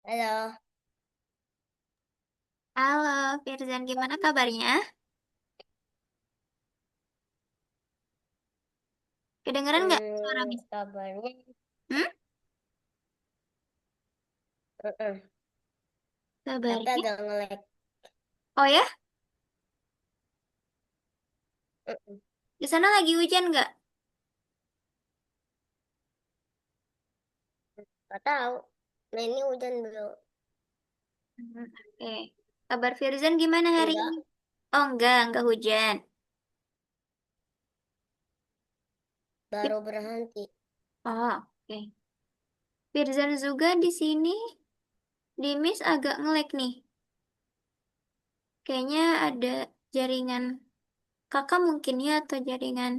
Halo, Halo, Firzan, gimana kabarnya? Kedengeran nggak suara Miss? kabarnya, Hmm? mm-mm. Tapi Kabarnya? agak nge-lag. Oh ya, Mm-mm. di sana lagi hujan nggak? Gak tahu. Nah ini hujan belum? Oke. Kabar Firzan gimana hari ini? Enggak, Oh enggak hujan. baru berhenti. Oh, oke. Firzan juga di sini, di Miss agak nge-lag nih. Kayaknya ada jaringan kakak mungkin ya, atau jaringan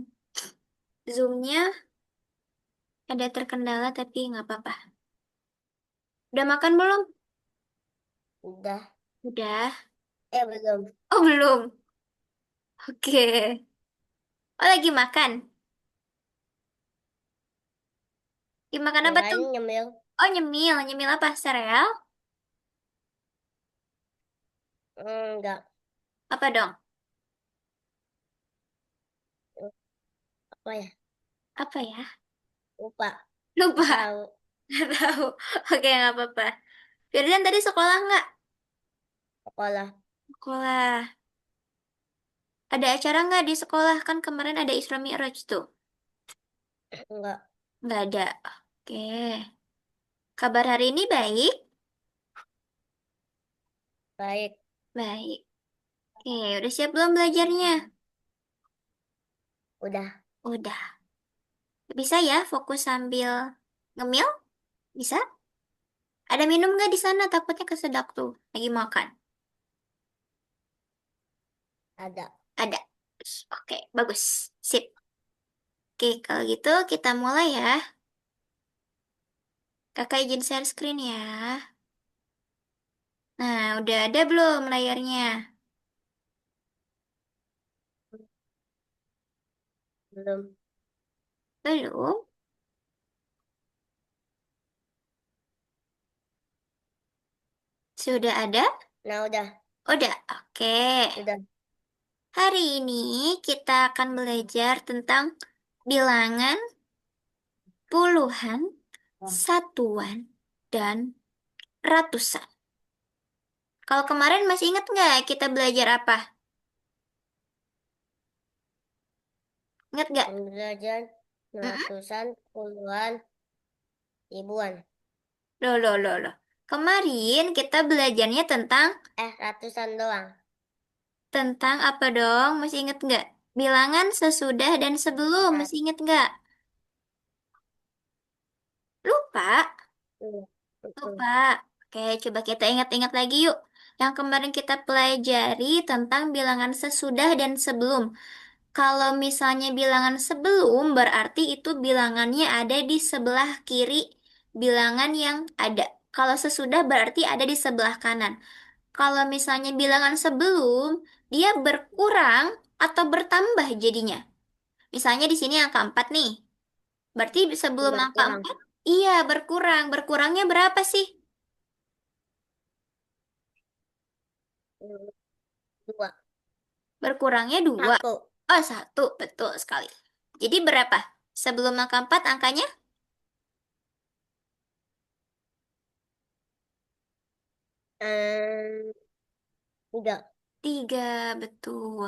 Zoom-nya ada terkendala, tapi nggak apa-apa. Udah makan belum? Udah. Udah. Belum. Oh belum. Oke. Oh lagi makan. Lagi makan apa Enggak, tuh? ini nyemil. Oh, nyemil. Nyemil apa? Sereal? Enggak. Apa dong? Hmm, Apa ya? Apa ya? Lupa. Lupa. Gak tahu. Nggak tahu. Oke, nggak apa-apa. Firdan tadi sekolah nggak? Sekolah. Sekolah. Ada acara nggak di sekolah? Kan kemarin ada Isra Mi'raj tuh. Enggak. Nggak ada. Oke. Kabar hari ini baik? Baik. Baik. Oke, udah siap belum belajarnya? Udah. Udah. Bisa ya fokus sambil ngemil? Bisa? Ada minum nggak di sana? Takutnya kesedak tuh. Lagi makan. Ada. Ada. Oke, bagus. Sip. Oke, kalau gitu kita mulai ya. Kakak izin share screen ya. Nah, udah ada belum layarnya? Belum. Belum? Sudah ada? Nah udah. Udah, oke. Udah. Hari ini kita akan belajar tentang bilangan, puluhan, satuan, dan ratusan. Kalau kemarin masih ingat nggak kita belajar apa? Ingat nggak? Belajar Mm-mm. ratusan, puluhan, ribuan. Loh, loh, loh, loh. Kemarin kita belajarnya Ratusan doang. tentang apa dong? Masih ingat nggak? Bilangan sesudah dan sebelum, Satu. masih ingat nggak? Lupa? Mm-mm. Lupa. Oke, coba kita ingat-ingat lagi yuk. Yang kemarin kita pelajari tentang bilangan sesudah dan sebelum. Kalau misalnya bilangan sebelum, berarti itu bilangannya ada di sebelah kiri bilangan yang ada. Kalau sesudah berarti ada di sebelah kanan. Kalau misalnya bilangan sebelum, dia berkurang atau bertambah jadinya. Misalnya di sini angka 4 nih. Berarti sebelum angka Berkurang. 4, iya berkurang. Berkurangnya berapa sih? Hmm, Dua. Berkurangnya 2. Satu. Oh, 1. Betul sekali. Jadi berapa? Sebelum angka 4 angkanya? Ehm, Tiga. 3. Betul.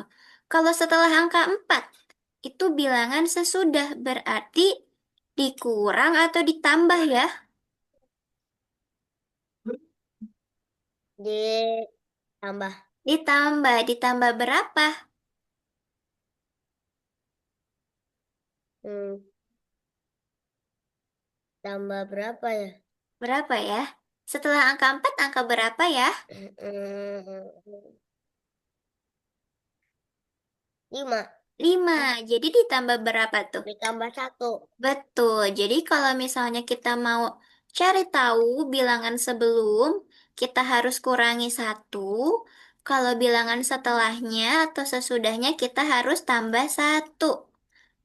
Kalau setelah angka 4, itu bilangan sesudah. Berarti dikurang atau ditambah ya? Ditambah. Ditambah. Ditambah berapa? Hmm, Tambah berapa ya? Berapa ya? Setelah angka 4, angka berapa ya? Hmm, Lima. 5. Eh, Jadi ditambah berapa tuh? Ditambah satu. Betul. Jadi kalau misalnya kita mau cari tahu bilangan sebelum, kita harus kurangi 1. Kalau bilangan setelahnya atau sesudahnya, kita harus tambah 1.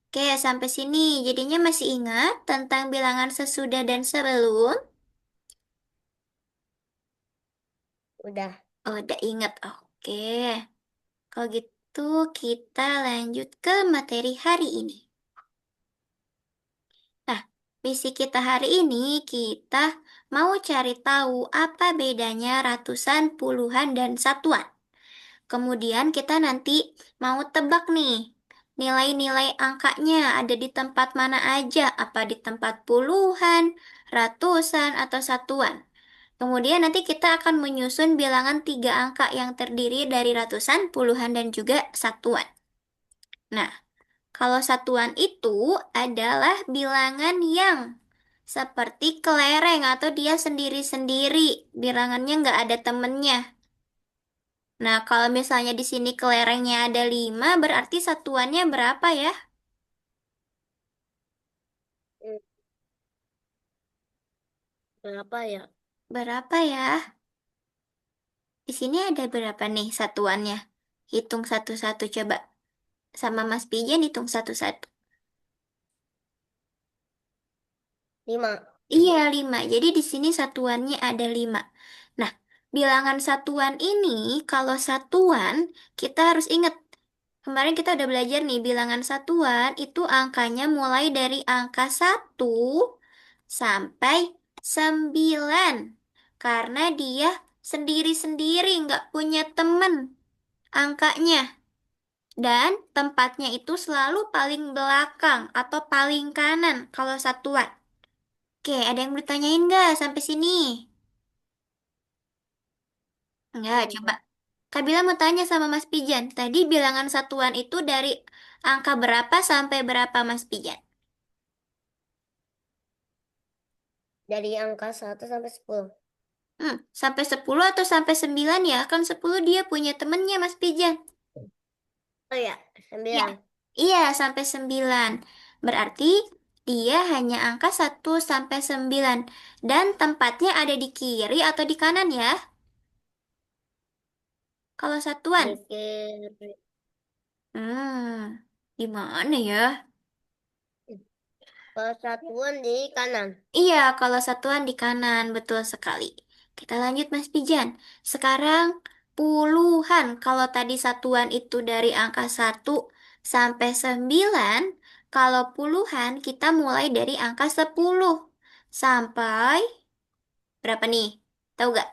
Oke, sampai sini. Jadinya masih ingat tentang bilangan sesudah dan sebelum? Udah. Oh, udah ingat. Oke. Kalau gitu kita lanjut ke materi hari ini. Nah, misi kita hari ini kita mau cari tahu apa bedanya ratusan, puluhan, dan satuan. Kemudian kita nanti mau tebak nih, nilai-nilai angkanya ada di tempat mana aja, apa di tempat puluhan, ratusan, atau satuan. Kemudian nanti kita akan menyusun bilangan tiga angka yang terdiri dari ratusan, puluhan, dan juga satuan. Nah, kalau satuan itu adalah bilangan yang seperti kelereng atau dia sendiri-sendiri, bilangannya nggak ada temennya. Nah, kalau misalnya di sini kelerengnya ada 5, berarti satuannya berapa ya? Hmm, Berapa ya? Berapa ya? Di sini ada berapa nih satuannya? Hitung satu-satu coba. Sama Mas Pijan hitung satu-satu. 5. Iya, 5. Jadi di sini satuannya ada 5. Nah, bilangan satuan ini, kalau satuan, kita harus ingat. Kemarin kita udah belajar nih, bilangan satuan itu angkanya mulai dari angka 1 sampai 9. Karena dia sendiri-sendiri, nggak punya temen angkanya. Dan tempatnya itu selalu paling belakang atau paling kanan kalau satuan. Oke, ada yang bertanyain nggak sampai sini? Enggak, coba. Enggak. Kak Bila mau tanya sama Mas Pijan. Tadi bilangan satuan itu dari angka berapa sampai berapa Mas Pijan? Dari angka 1 sampai 10. Sampai 10 atau sampai 9 ya? Kan 10 dia punya temennya Mas Pijan. Oh ya, Ya. 9. Iya, sampai 9. Berarti dia hanya angka 1 sampai 9. Dan tempatnya ada di kiri atau di kanan ya? Kalau satuan. Mikir. Gimana ya? Kalau satuan di kanan. Iya, kalau satuan di kanan, betul sekali. Kita lanjut, Mas Pijan. Sekarang puluhan. Kalau tadi satuan itu dari angka 1 sampai 9, kalau puluhan kita mulai dari angka 10. Sampai berapa nih? Tahu gak?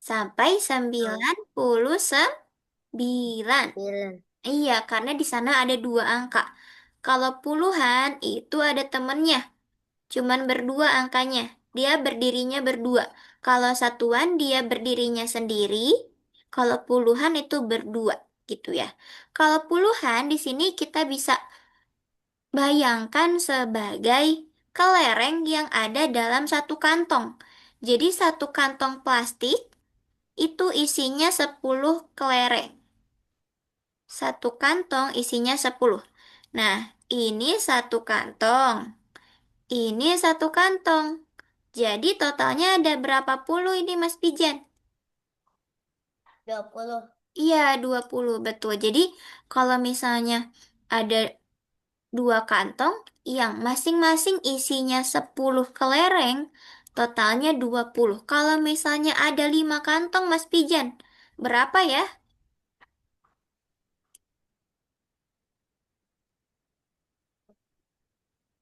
Sampai Ah, 99. 9. Iya, karena di sana ada dua angka. Kalau puluhan itu ada temennya. Cuman berdua angkanya. Dia berdirinya berdua. Kalau satuan dia berdirinya sendiri. Kalau puluhan itu berdua gitu ya. Kalau puluhan di sini kita bisa bayangkan sebagai kelereng yang ada dalam satu kantong. Jadi satu kantong plastik itu isinya 10 kelereng. Satu kantong isinya 10. Nah, ini satu kantong. Ini satu kantong. Jadi totalnya ada berapa puluh ini Mas Pijan? 20. Iya, 20 betul. Jadi kalau misalnya ada dua kantong yang masing-masing isinya 10 kelereng, totalnya 20. Kalau misalnya ada 5 kantong Mas Pijan, berapa ya?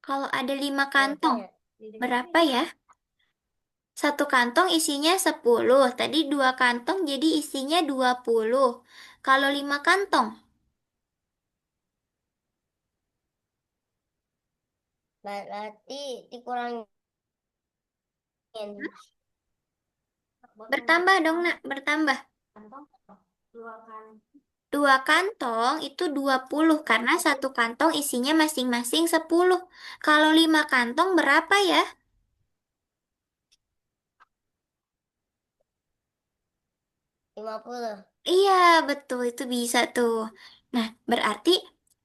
Kalau ada 5 Berapa kantong, ya? berapa ya? Satu kantong isinya 10. Tadi dua kantong jadi isinya 20. Kalau 5 kantong, Berarti dikurangin. bertambah dong nak, bertambah. Dua kantong itu 20 karena satu kantong isinya masing-masing 10. Kalau 5 kantong berapa ya? 50. Iya, betul itu bisa tuh. Nah, berarti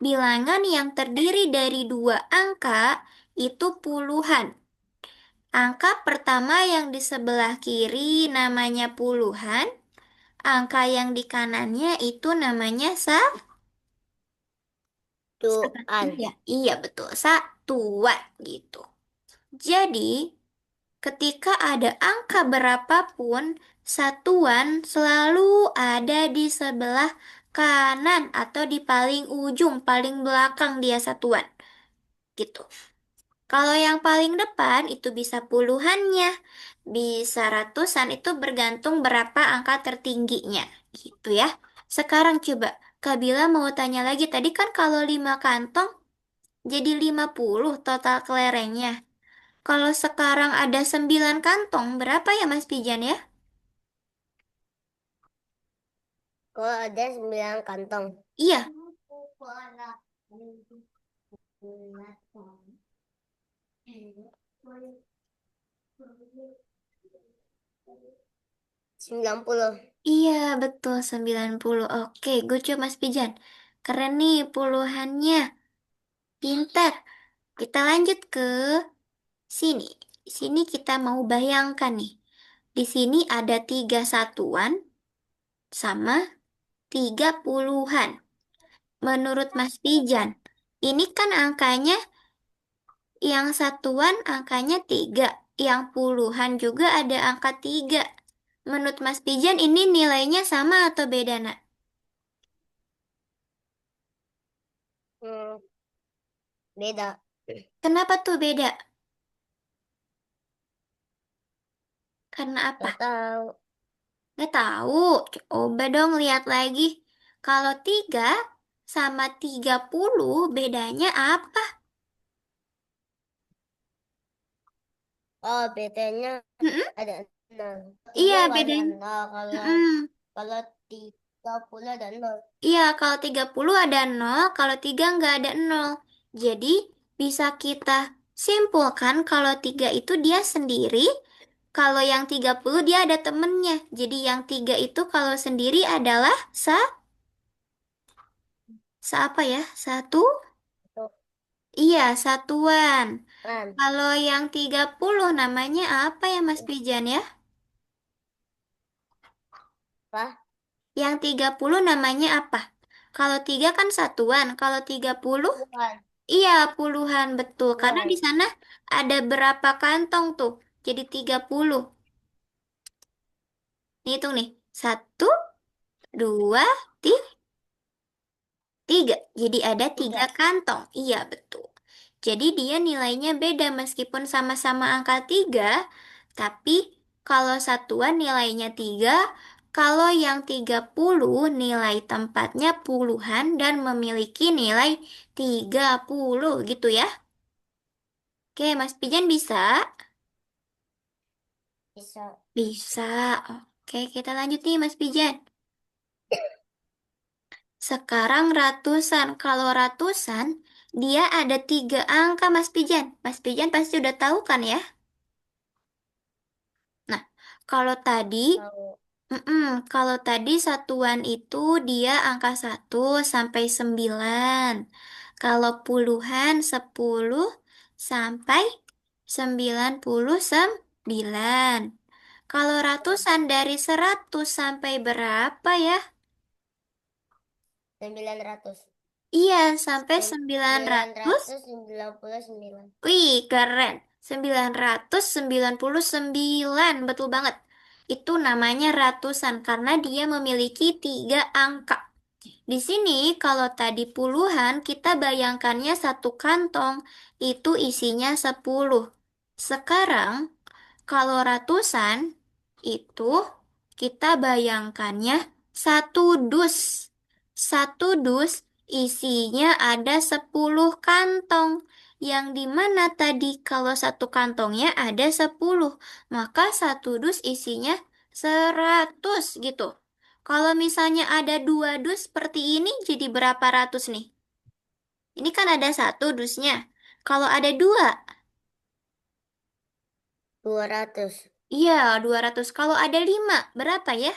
bilangan yang terdiri dari dua angka itu puluhan. Angka pertama yang di sebelah kiri namanya puluhan, angka yang di kanannya itu namanya Tuan. satuan ya. Iya, betul, satuan gitu. Jadi, Ketika ada angka berapapun, satuan selalu ada di sebelah kanan atau di paling ujung, paling belakang dia satuan. Gitu. Kalau yang paling depan itu bisa puluhannya, bisa ratusan itu bergantung berapa angka tertingginya. Gitu ya. Sekarang coba, Kabila mau tanya lagi, tadi kan kalau 5 kantong jadi 50 total kelerengnya. Kalau sekarang ada 9 kantong, berapa ya Mas Pijan ya? Kalau ada 9 kantong. Iya, 90. iya betul 90. Oke, gue coba Mas Pijan. Keren nih puluhannya. Pintar. Kita lanjut ke sini. Di sini kita mau bayangkan nih. Di sini ada 3 satuan sama 30-an. Menurut Mas Pijan, ini kan angkanya yang satuan angkanya 3, yang puluhan juga ada angka 3. Menurut Mas Pijan ini nilainya sama atau beda, Nak? Hmm, beda. Kenapa tuh beda? Karena apa? Gak tahu. Nggak tahu. Coba dong lihat lagi. Kalau 3 sama 30 bedanya apa? Oh, bedanya Mm-mm. ada 0. Iya, Tiga nggak ada bedanya. 0. Kalau Mm-mm. kalau 30 ada 0. Iya, kalau 30 ada nol, kalau 3 nggak ada nol. Jadi, bisa kita simpulkan kalau 3 itu dia sendiri, kalau yang 30 dia ada temennya. Jadi, yang 3 itu kalau sendiri adalah apa ya? Satu? Itu Iya, satuan. kan. Kalau yang 30 namanya apa ya Mas Pijan ya? Apa? Yang 30 namanya apa? Kalau 3 kan satuan, kalau 30 Bukan. iya puluhan betul. Karena di Bukan. sana ada berapa kantong tuh? Jadi 30. Hitung nih. Satu, dua, tiga. Jadi ada 3 kantong. Iya betul. Jadi dia nilainya beda meskipun sama-sama angka 3, tapi kalau satuan nilainya 3, kalau yang 30 nilai tempatnya puluhan dan memiliki nilai 30 gitu ya. Oke, Mas Pijan bisa? Bisa. Bisa. Oke, kita lanjut nih Mas Pijan. Sekarang ratusan. Kalau ratusan, dia ada 3 angka Mas Pijan. Mas Pijan pasti udah tahu kan ya? Nah, kalau tadi Tahu. Kalau tadi satuan itu dia angka 1 sampai 9. Kalau puluhan 10 sampai 99. Kalau ratusan dari 100 sampai berapa ya? 900. Iya, sampai 900. 999. Wih, keren. 999. Betul banget. Itu namanya ratusan karena dia memiliki 3 angka. Di sini, kalau tadi puluhan, kita bayangkannya 1 kantong, itu isinya 10. Sekarang, kalau ratusan, itu kita bayangkannya 1 dus. 1 dus isinya ada 10 kantong. Yang dimana tadi kalau 1 kantongnya ada 10, maka 1 dus isinya 100 gitu. Kalau misalnya ada 2 dus seperti ini, jadi berapa ratus nih? Ini kan ada 1 dusnya. Kalau ada 2, 200. iya 200. Kalau ada 5, berapa ya?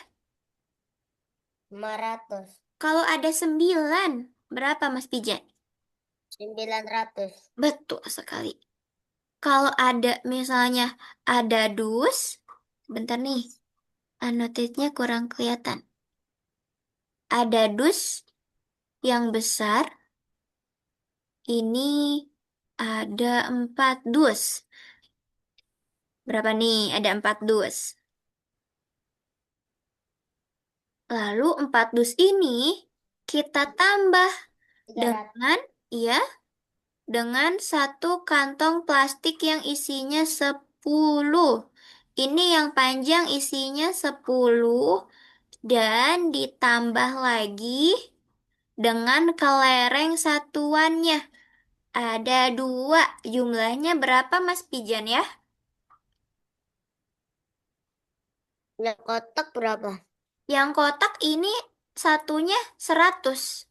500. Kalau ada 9, berapa Mas Pijan? 900. Betul sekali. Kalau ada misalnya ada dus, bentar nih, anotitnya kurang kelihatan. Ada dus yang besar, ini ada 4 dus. Berapa nih? Ada 4 dus. Lalu 4 dus ini kita tambah 300. dengan, ya, dengan satu kantong plastik yang isinya 10. Ini yang panjang isinya 10 dan ditambah lagi dengan kelereng satuannya. Ada 2. Jumlahnya berapa, Mas Pijan ya? Yang kotak berapa? Yang kotak ini satunya 100.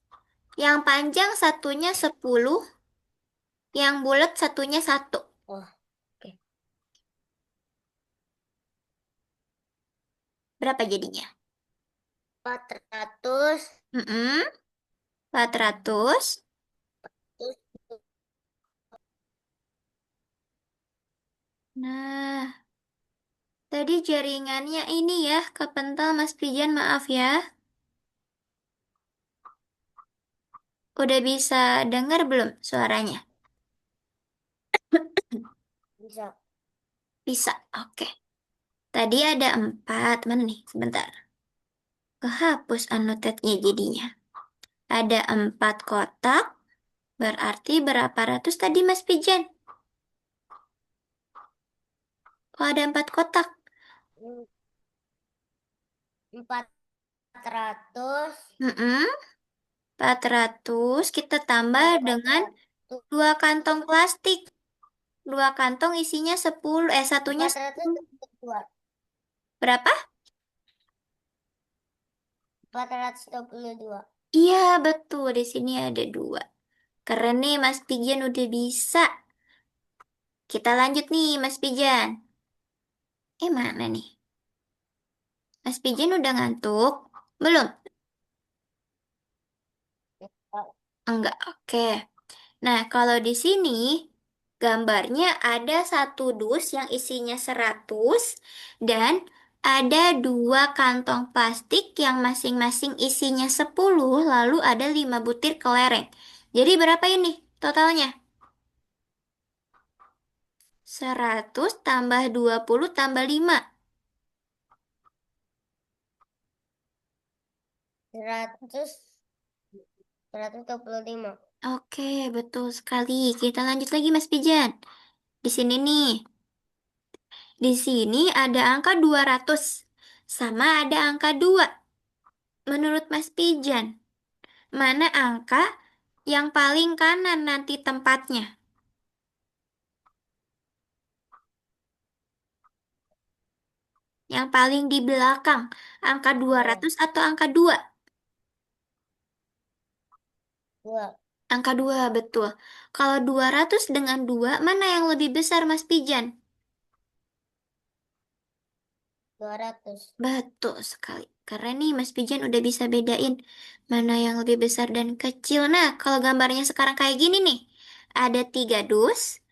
Yang panjang satunya 10. Yang bulat satunya 1. Oh, oke. Berapa jadinya? 400. Mm-mm, 400. Terus Nah, tadi jaringannya ini ya, kepental Mas Pijan, maaf ya. Udah bisa dengar belum suaranya? bisa. Bisa, oke. Tadi ada 4, mana nih? Sebentar. Kehapus annotate-nya jadinya. Ada 4 kotak, berarti berapa ratus tadi Mas Pijan? Oh, ada 4 kotak. 400 Mm-mm, 400 kita tambah tambah dengan 400. 2 kantong plastik. 2 kantong isinya 10, satunya 10. 422. Berapa? 422. Iya, betul. Di sini ada 2. Keren nih, Mas Pijan udah bisa. Kita lanjut nih, Mas Pijan. Mana nih? Mas Pijan udah ngantuk? Belum? Enggak, oke. Nah, kalau di sini gambarnya ada satu dus yang isinya 100 dan ada 2 kantong plastik yang masing-masing isinya 10 lalu ada 5 butir kelereng. Jadi berapa ini totalnya? 100 tambah 20 tambah 5. 100. 125. Oke, betul sekali. Kita lanjut lagi Mas Pijan. Di sini nih. Di sini ada angka 200 sama ada angka 2. Menurut Mas Pijan, mana angka yang paling kanan nanti tempatnya? Yang paling di belakang, angka dua Oh, ratus atau angka 2? 2. Angka 2 betul. Kalau 200 dengan 2 mana yang lebih besar, Mas Pijan? 200. Betul sekali. Karena nih Mas Pijan udah bisa bedain mana yang lebih besar dan kecil. Nah, kalau gambarnya sekarang kayak gini nih. Ada 3 dus,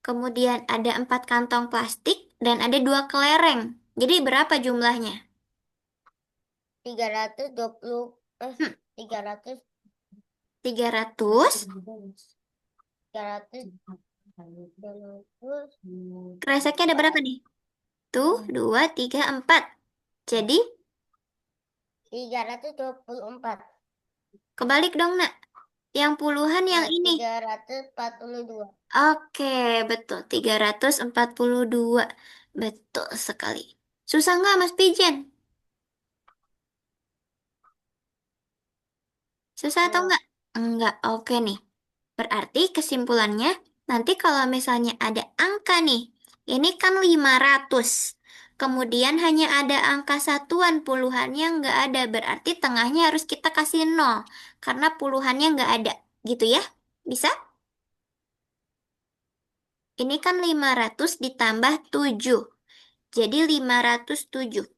kemudian ada 4 kantong plastik, dan ada 2 kelereng. Jadi berapa jumlahnya? 320. Hmm, 300. 300. 300. 200. Kreseknya ada berapa nih? Tuh, 2, 3, 4. Jadi, 324. kebalik dong, nak. Yang puluhan yang Nah, ini. 342. Oke, betul. 342. Betul sekali. Susah nggak, Mas Pijen? Susah atau Enggak. enggak? Enggak, oke nih. Berarti kesimpulannya, nanti kalau misalnya ada angka nih, ini kan 500. Kemudian hanya ada angka satuan, puluhannya nggak ada. Berarti tengahnya harus kita kasih 0, karena puluhannya nggak ada. Gitu ya? Bisa? Ini kan 500 ditambah 7. Jadi 507.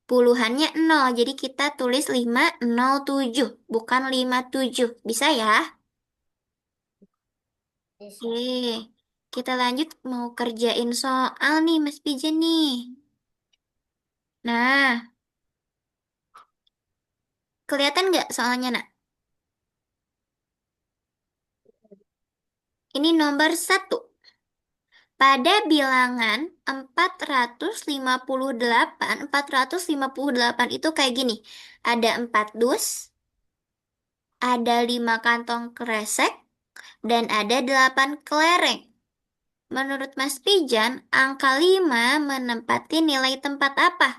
Puluhannya 0, jadi kita tulis 507, bukan 57. Bisa ya? Bisa. Oke, kita lanjut mau kerjain soal nih Mas Pijen nih. Nah, kelihatan nggak soalnya nak? Ini nomor 1. Pada bilangan 458 itu kayak gini. Ada 4 dus, ada 5 kantong kresek, dan ada 8 kelereng. Menurut Mas Pijan, angka 5 menempati nilai tempat apa?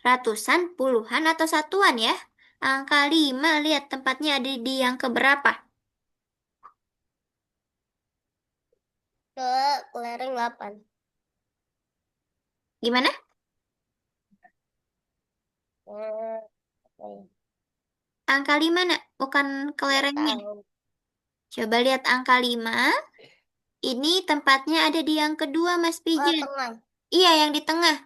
Ratusan, puluhan, atau satuan ya? Angka 5 lihat tempatnya ada di yang keberapa? Ke kelereng 8. Gimana? Apa ya? Angka 5 nak, bukan Nggak kelerengnya. tahu. Coba lihat angka 5. Ini tempatnya ada di yang kedua, Mas Oh, Pijan. tengah. Iya, yang di tengah.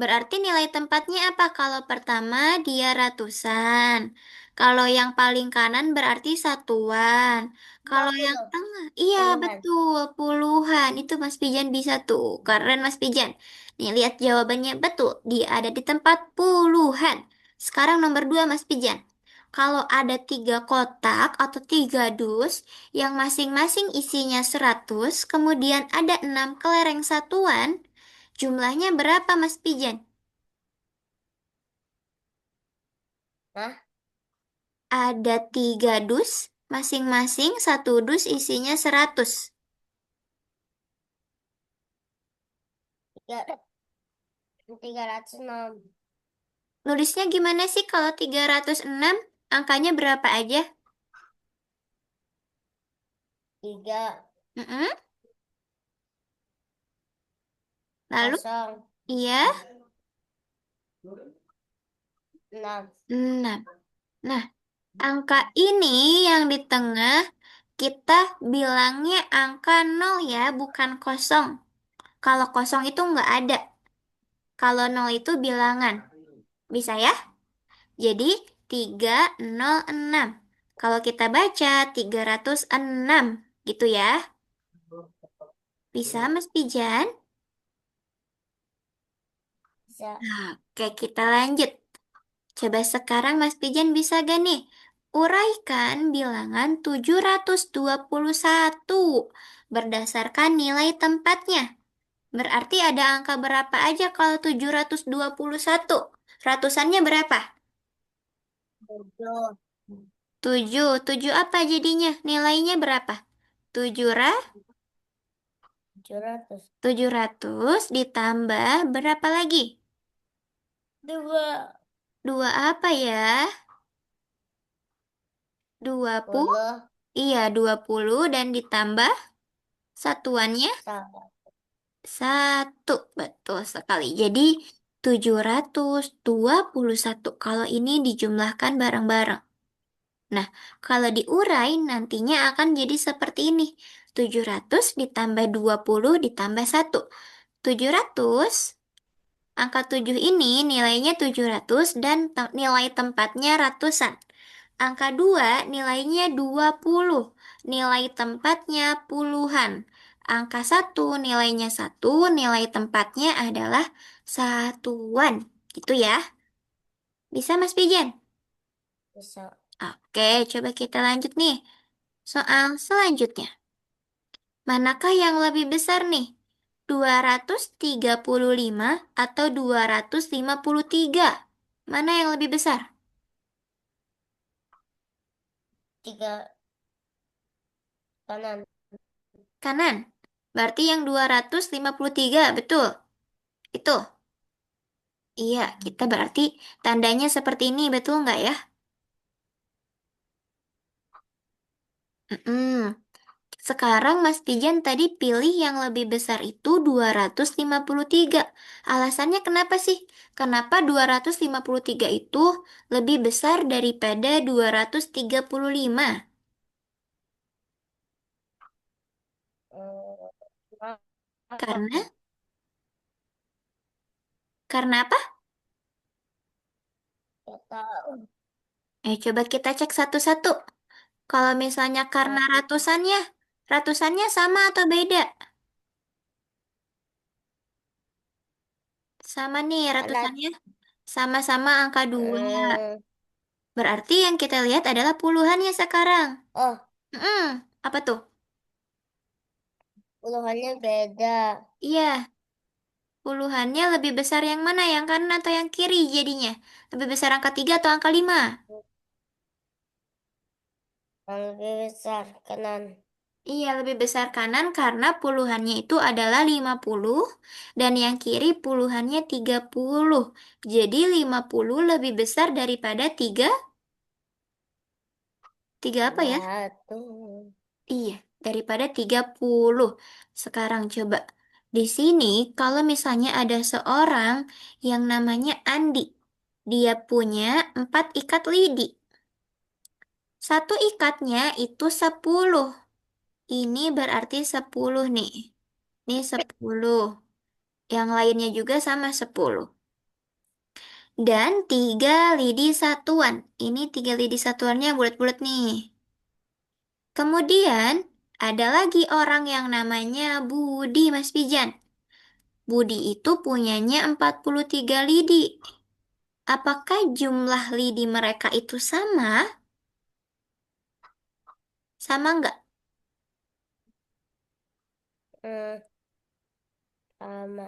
Berarti nilai tempatnya apa? Kalau pertama dia ratusan. Kalau yang paling kanan berarti satuan. Kalau yang 50. tengah, iya Puluhan. betul, puluhan. Itu Mas Pijan bisa tuh. Keren Mas Pijan. Nih, lihat jawabannya betul. Dia ada di tempat puluhan. Sekarang nomor 2 Mas Pijan. Kalau ada 3 kotak atau 3 dus yang masing-masing isinya 100, kemudian ada 6 kelereng satuan, jumlahnya berapa, Mas Pijan? Nah, Ada 3 dus, masing-masing satu dus isinya 100. 306. Nulisnya gimana sih kalau 306? Angkanya berapa aja? 3 Mm-mm. Lalu, kosong iya, 6. 6. Nah, angka ini yang di tengah, kita bilangnya angka 0 ya, bukan kosong. Kalau kosong itu nggak ada. Kalau 0 itu bilangan. Bisa ya? Jadi 306. Kalau kita baca 306 gitu ya. Bisa Mas Pijan? Bisa. Oke, kita lanjut. Coba sekarang Mas Pijan bisa gak nih? Uraikan bilangan 721 berdasarkan nilai tempatnya. Berarti ada angka berapa aja kalau 721? Ratusannya berapa? 7. 7. 7 apa jadinya? Nilainya berapa? 7 700. 700 ditambah berapa lagi? 2. 2 apa ya? 20. 10. Iya, 20 dan ditambah satuannya Salah. 1. Betul sekali. Jadi 721 kalau ini dijumlahkan bareng-bareng. Nah, kalau diurai nantinya akan jadi seperti ini. 700 ditambah 20 ditambah 1. 700, angka 7 ini nilainya 700 dan nilai tempatnya ratusan. Angka 2 nilainya 20, nilai tempatnya puluhan. Angka 1 nilainya 1, nilai tempatnya adalah satuan. Gitu ya. Bisa Mas Pijen? Bisa. Oke, coba kita lanjut nih. Soal selanjutnya. Manakah yang lebih besar nih? 235 atau 253? Mana yang lebih besar? 3 kanan. Kanan. Berarti yang 253, betul. Itu. Iya, kita berarti tandanya seperti ini, betul nggak ya? Mm-mm. Sekarang Mas Pijan tadi pilih yang lebih besar itu 253. Alasannya kenapa sih? Kenapa 253 itu lebih besar daripada 235? Eh, Karena, karena apa? nggak tahu. Coba kita cek satu-satu. Kalau misalnya karena Satu. ratusannya sama atau beda? Sama nih Ada. ratusannya. Sama-sama angka 2. eh, Berarti yang kita lihat adalah puluhannya sekarang. oh, Apa tuh? Puluhannya beda. Iya, puluhannya lebih besar yang mana? Yang kanan atau yang kiri jadinya? Lebih besar angka 3 atau angka 5? Yang lebih besar kanan. Iya, lebih besar kanan karena puluhannya itu adalah 50 dan yang kiri puluhannya 30. Jadi 50 lebih besar daripada 3 apa ya? Satu. Iya, daripada 30. Sekarang coba. Di sini kalau misalnya ada seorang yang namanya Andi. Dia punya 4 ikat lidi. Satu ikatnya itu 10. Ini berarti 10 nih. Ini 10. Yang lainnya juga sama 10. Dan 3 lidi satuan. Ini 3 lidi satuannya bulat-bulat nih. Kemudian ada lagi orang yang namanya Budi, Mas Pijan. Budi itu punyanya 43 lidi. Apakah jumlah lidi mereka itu sama? Sama nggak? Hmm, sama.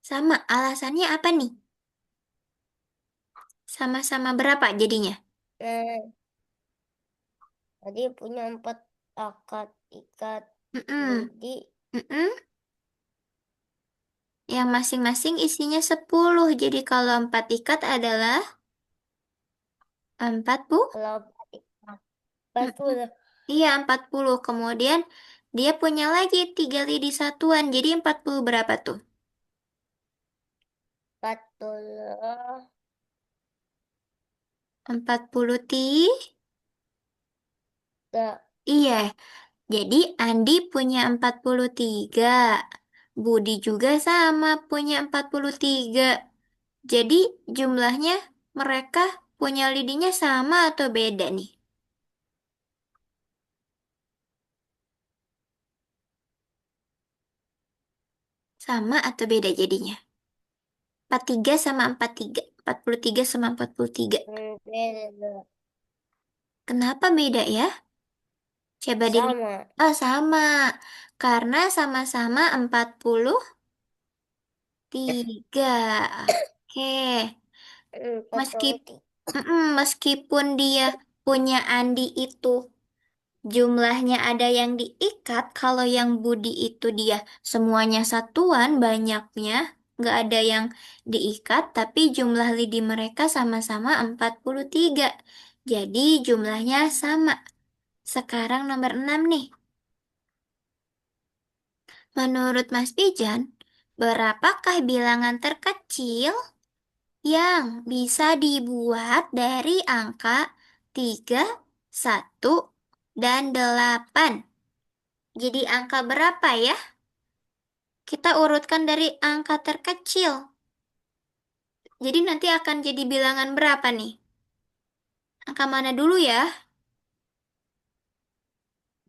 Sama. Alasannya apa nih? Sama-sama berapa jadinya? Nah, tadi punya 4 akad ikat Mm-mm. lidi. Mm-mm. Yang masing-masing isinya 10. Jadi kalau 4 ikat adalah 4 bu? Kalau 4 ikat Mm-mm. 40. Iya, 40. Kemudian dia punya lagi 3 lidi satuan. Jadi 40 berapa tuh? 40. 40 Gak. Iya, jadi Andi punya 43. Budi juga sama punya 43. Jadi jumlahnya mereka punya lidinya sama atau beda nih? Sama atau beda jadinya? 43 sama 43. 43 sama 43. Beda. Kenapa beda ya? Coba dilihat. Sama. Oh, sama. Karena sama-sama 43. Oke. Potong Meskipun meskipun dia punya Andi itu jumlahnya ada yang diikat, kalau yang Budi itu dia semuanya satuan banyaknya, nggak ada yang diikat, tapi jumlah lidi mereka sama-sama 43. Jadi jumlahnya sama. Sekarang nomor 6 nih. Menurut Mas Pijan, berapakah bilangan terkecil yang bisa dibuat dari angka 3, 1, dan 8? Jadi angka berapa ya? Kita urutkan dari angka terkecil. Jadi nanti akan jadi bilangan berapa nih? Angka mana dulu ya?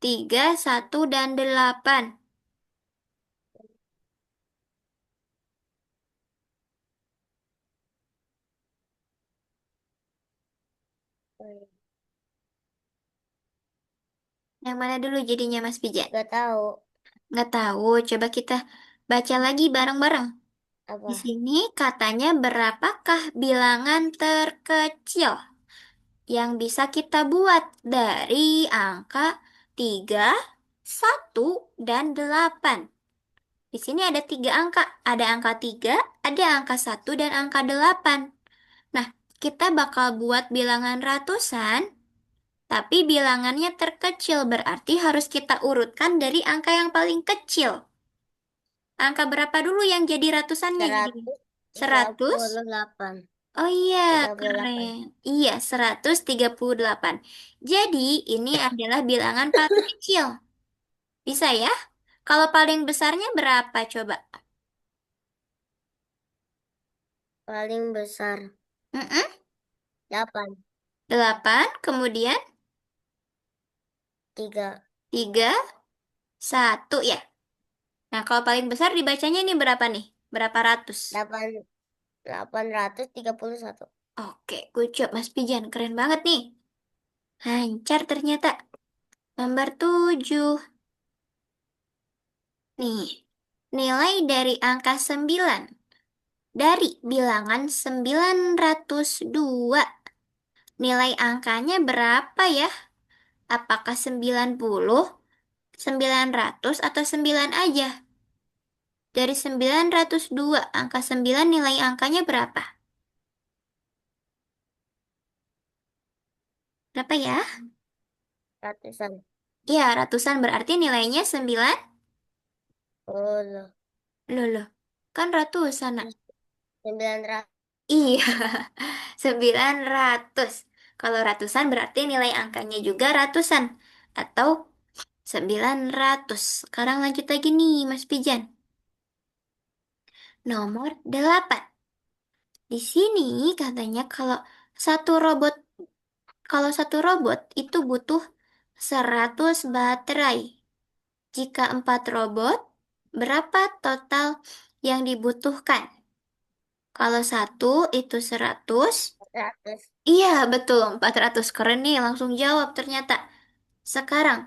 3, 1, dan 8. Yang mana dulu jadinya Mas Pijan? Gak tahu Nggak tahu, coba kita baca lagi bareng-bareng. Di apa. sini katanya berapakah bilangan terkecil yang bisa kita buat dari angka 3, 1, dan 8. Di sini ada 3 angka. Ada angka 3, ada angka 1, dan angka 8. Nah, kita bakal buat bilangan ratusan, tapi bilangannya terkecil. Berarti harus kita urutkan dari angka yang paling kecil. Angka berapa dulu yang jadi ratusannya jadi? seratus tiga 100. puluh delapan Oh iya, 38. keren. Iya, 138. Jadi, ini adalah bilangan paling kecil. Bisa ya? Kalau paling besarnya berapa coba? Paling besar Mm-mm, 8. 8, kemudian 3. 3, 1 ya. Nah, kalau paling besar dibacanya ini berapa nih? Berapa ratus? 831. Oke, good job Mas Pijan. Keren banget nih. Lancar ternyata. Nomor 7. Nih, nilai dari angka 9 dari bilangan 902. Nilai angkanya berapa ya? Apakah 90, 900 atau 9 aja? Dari 902, angka 9 nilai angkanya berapa? Berapa ya? Ratusan. Ya, ratusan berarti nilainya 9. Oh, loh. Loh, loh. Kan ratusan, Nak. Terus 900. Iya, 900. Kalau ratusan berarti nilai angkanya juga ratusan. Atau 900. Sekarang lanjut lagi nih, Mas Pijan. Nomor 8. Di sini katanya satu robot itu butuh 100 baterai. Jika 4 robot, berapa total yang dibutuhkan? Kalau satu itu 100. 100. Iya, betul. 400. Keren nih, langsung jawab ternyata. Sekarang,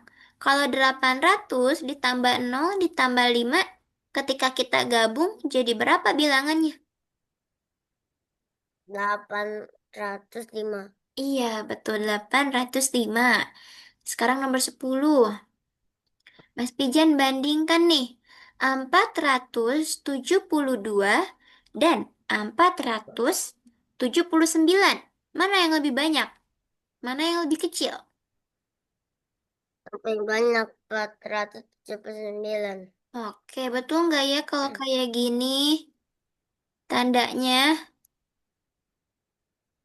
kalau 800 ditambah 0 ditambah 5, ketika kita gabung, jadi berapa bilangannya? 805. Iya, betul. 805. Sekarang nomor 10. Mas Pijan bandingkan nih. 472 dan 479. Mana yang lebih banyak? Mana yang lebih kecil? Sampai banyak 479. Oke, betul nggak ya kalau kayak gini? Tandanya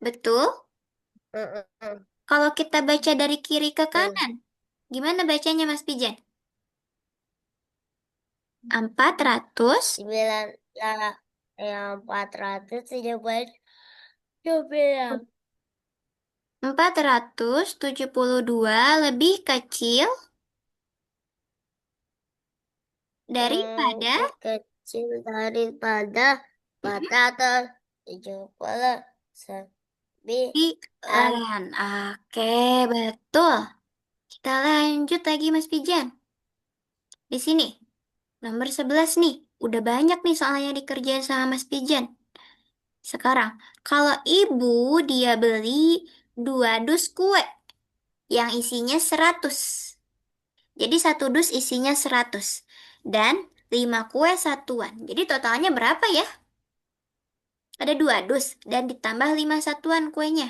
betul. Mm-mm. Kalau kita baca dari kiri ke Tuh. kanan, gimana bacanya Mas Pijan? 400. Dibilang lah yang 400 sudah banyak. Coba ya. 472 lebih kecil daripada Lebih kecil daripada 479. 9. Oke, betul. Kita lanjut lagi Mas Pijan. Di sini, nomor 11 nih. Udah banyak nih soalnya dikerjain sama Mas Pijan. Sekarang, kalau ibu dia beli 2 dus kue yang isinya 100. Jadi satu dus isinya 100. Dan 5 kue satuan. Jadi totalnya berapa ya? Ada 2 dus dan ditambah 5 satuan kuenya.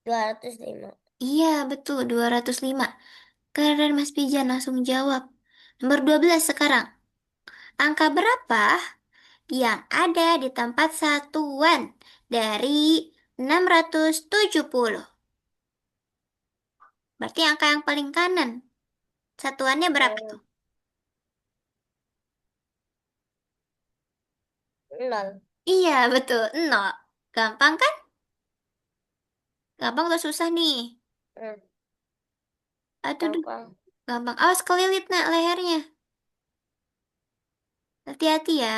205. Iya, betul, 205. Keren Mas Pijan langsung jawab. Nomor 12 sekarang. Angka berapa yang ada di tempat satuan dari 670? Berarti angka yang paling kanan. Satuannya berapa Hmm, tuh? 0. Iya, betul. 0. Gampang kan? Gampang atau susah nih? Hmm, Aduh, duh, gampang. gampang. Awas kelilit nak lehernya. Hati-hati ya.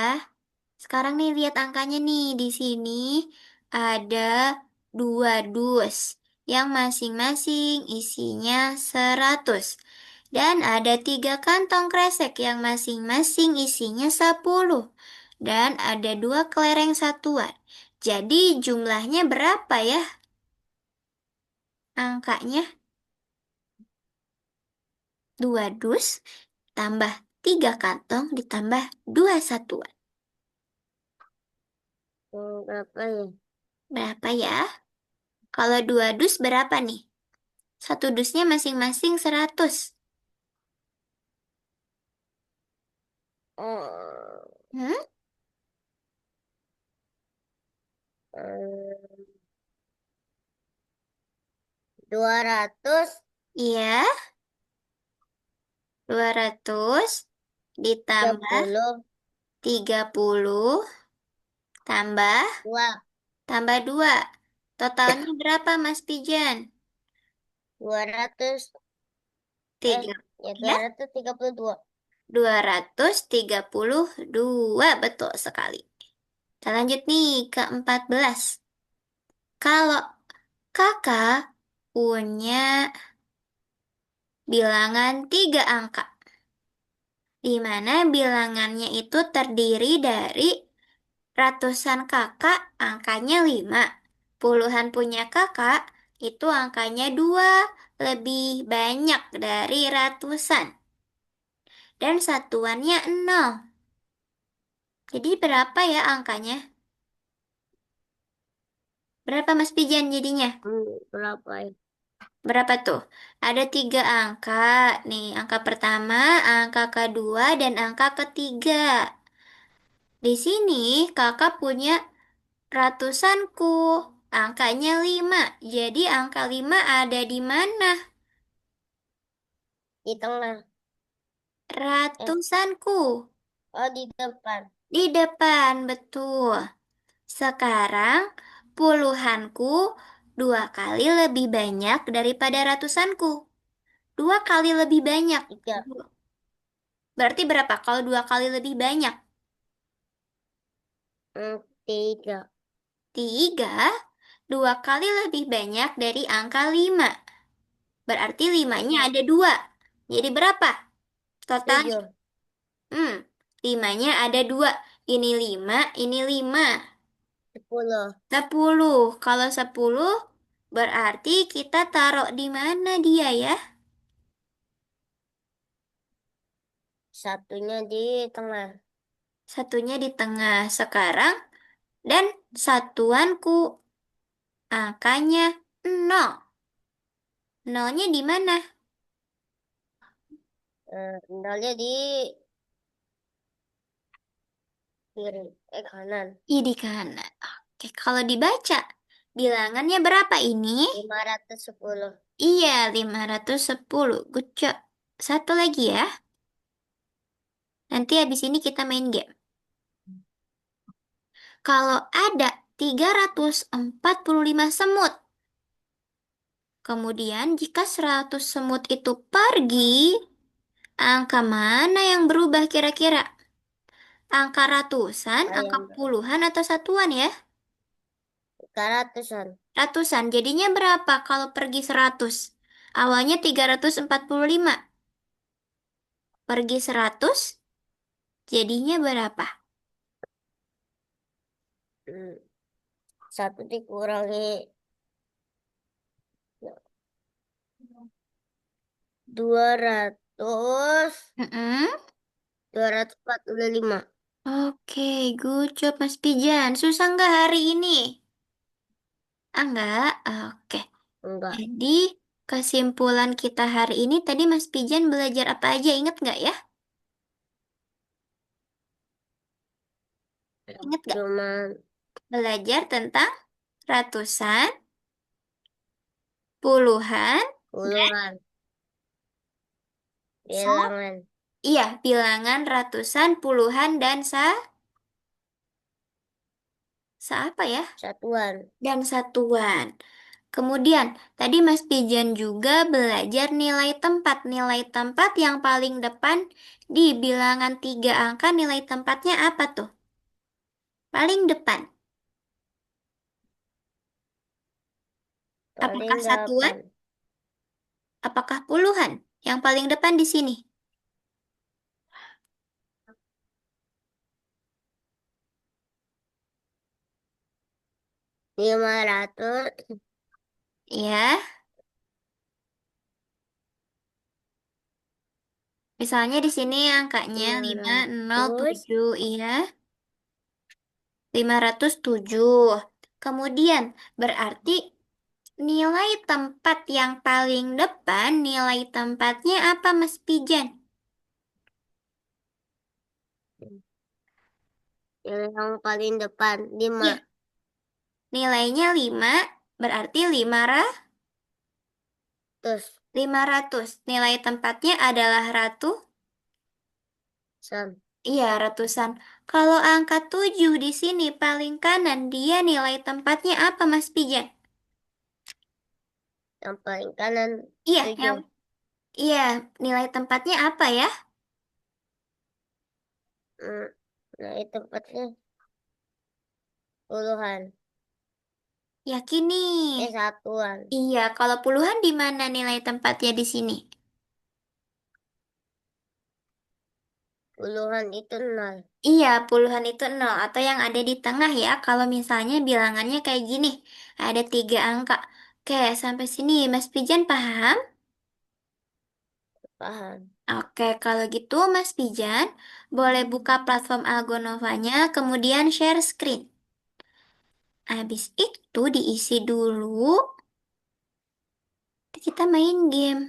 Sekarang nih lihat angkanya nih. Di sini ada 2 dus yang masing-masing isinya 100. Dan ada 3 kantong kresek yang masing-masing isinya 10. Dan ada 2 kelereng satuan. Jadi jumlahnya berapa ya angkanya? 2 dus tambah 3 kantong ditambah 2 satuan. Berapa ya? Berapa ya? Kalau 2 dus berapa nih? Satu dusnya masing-masing 100. Oh, Hmm? 200. Iya, 200 tiga ditambah puluh 30 tambah dua 2. Totalnya berapa Mas Pijan? 200. eh Tiga, ya dua ya, ratus tiga puluh dua 232. Betul sekali. Kita lanjut nih ke 14. Kalau kakak punya bilangan 3 angka, di mana bilangannya itu terdiri dari ratusan kakak, angkanya 5. Puluhan punya kakak, itu angkanya 2, lebih banyak dari ratusan. Dan satuannya 0. Jadi berapa ya angkanya? Berapa Mas Pijan jadinya? Berapa ya? Berapa tuh? Ada 3 angka. Nih, angka pertama, angka kedua, dan angka ketiga. Di sini kakak punya ratusanku. Angkanya 5. Jadi angka 5 ada di mana? Di tengah. Eh, Ratusanku. oh di depan. Di depan, betul. Sekarang puluhanku 2 kali lebih banyak daripada ratusanku. 2 kali lebih banyak. 3. Berarti berapa kalau 2 kali lebih banyak? 3. 3, 2 kali lebih banyak dari angka 5. Berarti limanya Hmm, ada 2. Jadi berapa totalnya? 7. Hmm, limanya ada 2. Ini 5, ini 5. 10. 10. Kalau 10 berarti kita taruh di mana dia ya? Satunya di tengah. Satunya di tengah sekarang dan satuanku angkanya 0. Nolnya di mana? Nolnya di kiri. Kanan. Di kanan. Oke, kalau dibaca, bilangannya berapa ini? 510. Iya, 510. Good job. Satu lagi ya. Nanti habis ini kita main game. Kalau ada 345 semut, kemudian jika 100 semut itu pergi, angka mana yang berubah kira-kira? Angka ratusan, angka Ayam. puluhan, atau satuan ya? 300-an. Ratusan, jadinya berapa kalau pergi 100? Awalnya 345. Pergi 100, jadinya berapa? Hmm, Satu dikurangi 200. Mm-mm. 245. Oke, good job Mas Pijan. Susah nggak hari ini? Ah, nggak? Oke. Enggak. Jadi, kesimpulan kita hari ini tadi Mas Pijan belajar apa aja? Ingat nggak ya? Ingat nggak? Cuman Belajar tentang ratusan, puluhan, dan puluhan. sa- Bilangan. iya, bilangan ratusan, puluhan, dan apa ya? Satuan. Dan satuan. Kemudian, tadi Mas Pijan juga belajar nilai tempat. Nilai tempat yang paling depan di bilangan 3 angka, nilai tempatnya apa tuh? Paling depan. Apakah Paling satuan? 8. Apakah puluhan? Yang paling depan di sini. 500. Ya, misalnya di sini angkanya lima lima nol ratus tujuh, iya. 507. Kemudian, berarti nilai tempat yang paling depan, nilai tempatnya apa Mas Pijan? Yang paling depan 5. Iya. Nilainya 5, berarti Terus 500. Nilai tempatnya adalah sam. iya, ratusan. Kalau angka 7 di sini paling kanan, dia nilai tempatnya apa Mas Pijan? Yang paling kanan Iya, 7. iya, nilai tempatnya apa ya? Hmm, Nah itu tempatnya puluhan. Yakin nih. Satuan. Iya, kalau puluhan di mana nilai tempatnya di sini? Puluhan itu nol. Iya, puluhan itu nol atau yang ada di tengah ya. Kalau misalnya bilangannya kayak gini, ada tiga angka. Oke, sampai sini Mas Pijan paham? Paham. Oke, kalau gitu Mas Pijan boleh buka platform Algonovanya, kemudian share screen. Habis itu diisi dulu, kita main game.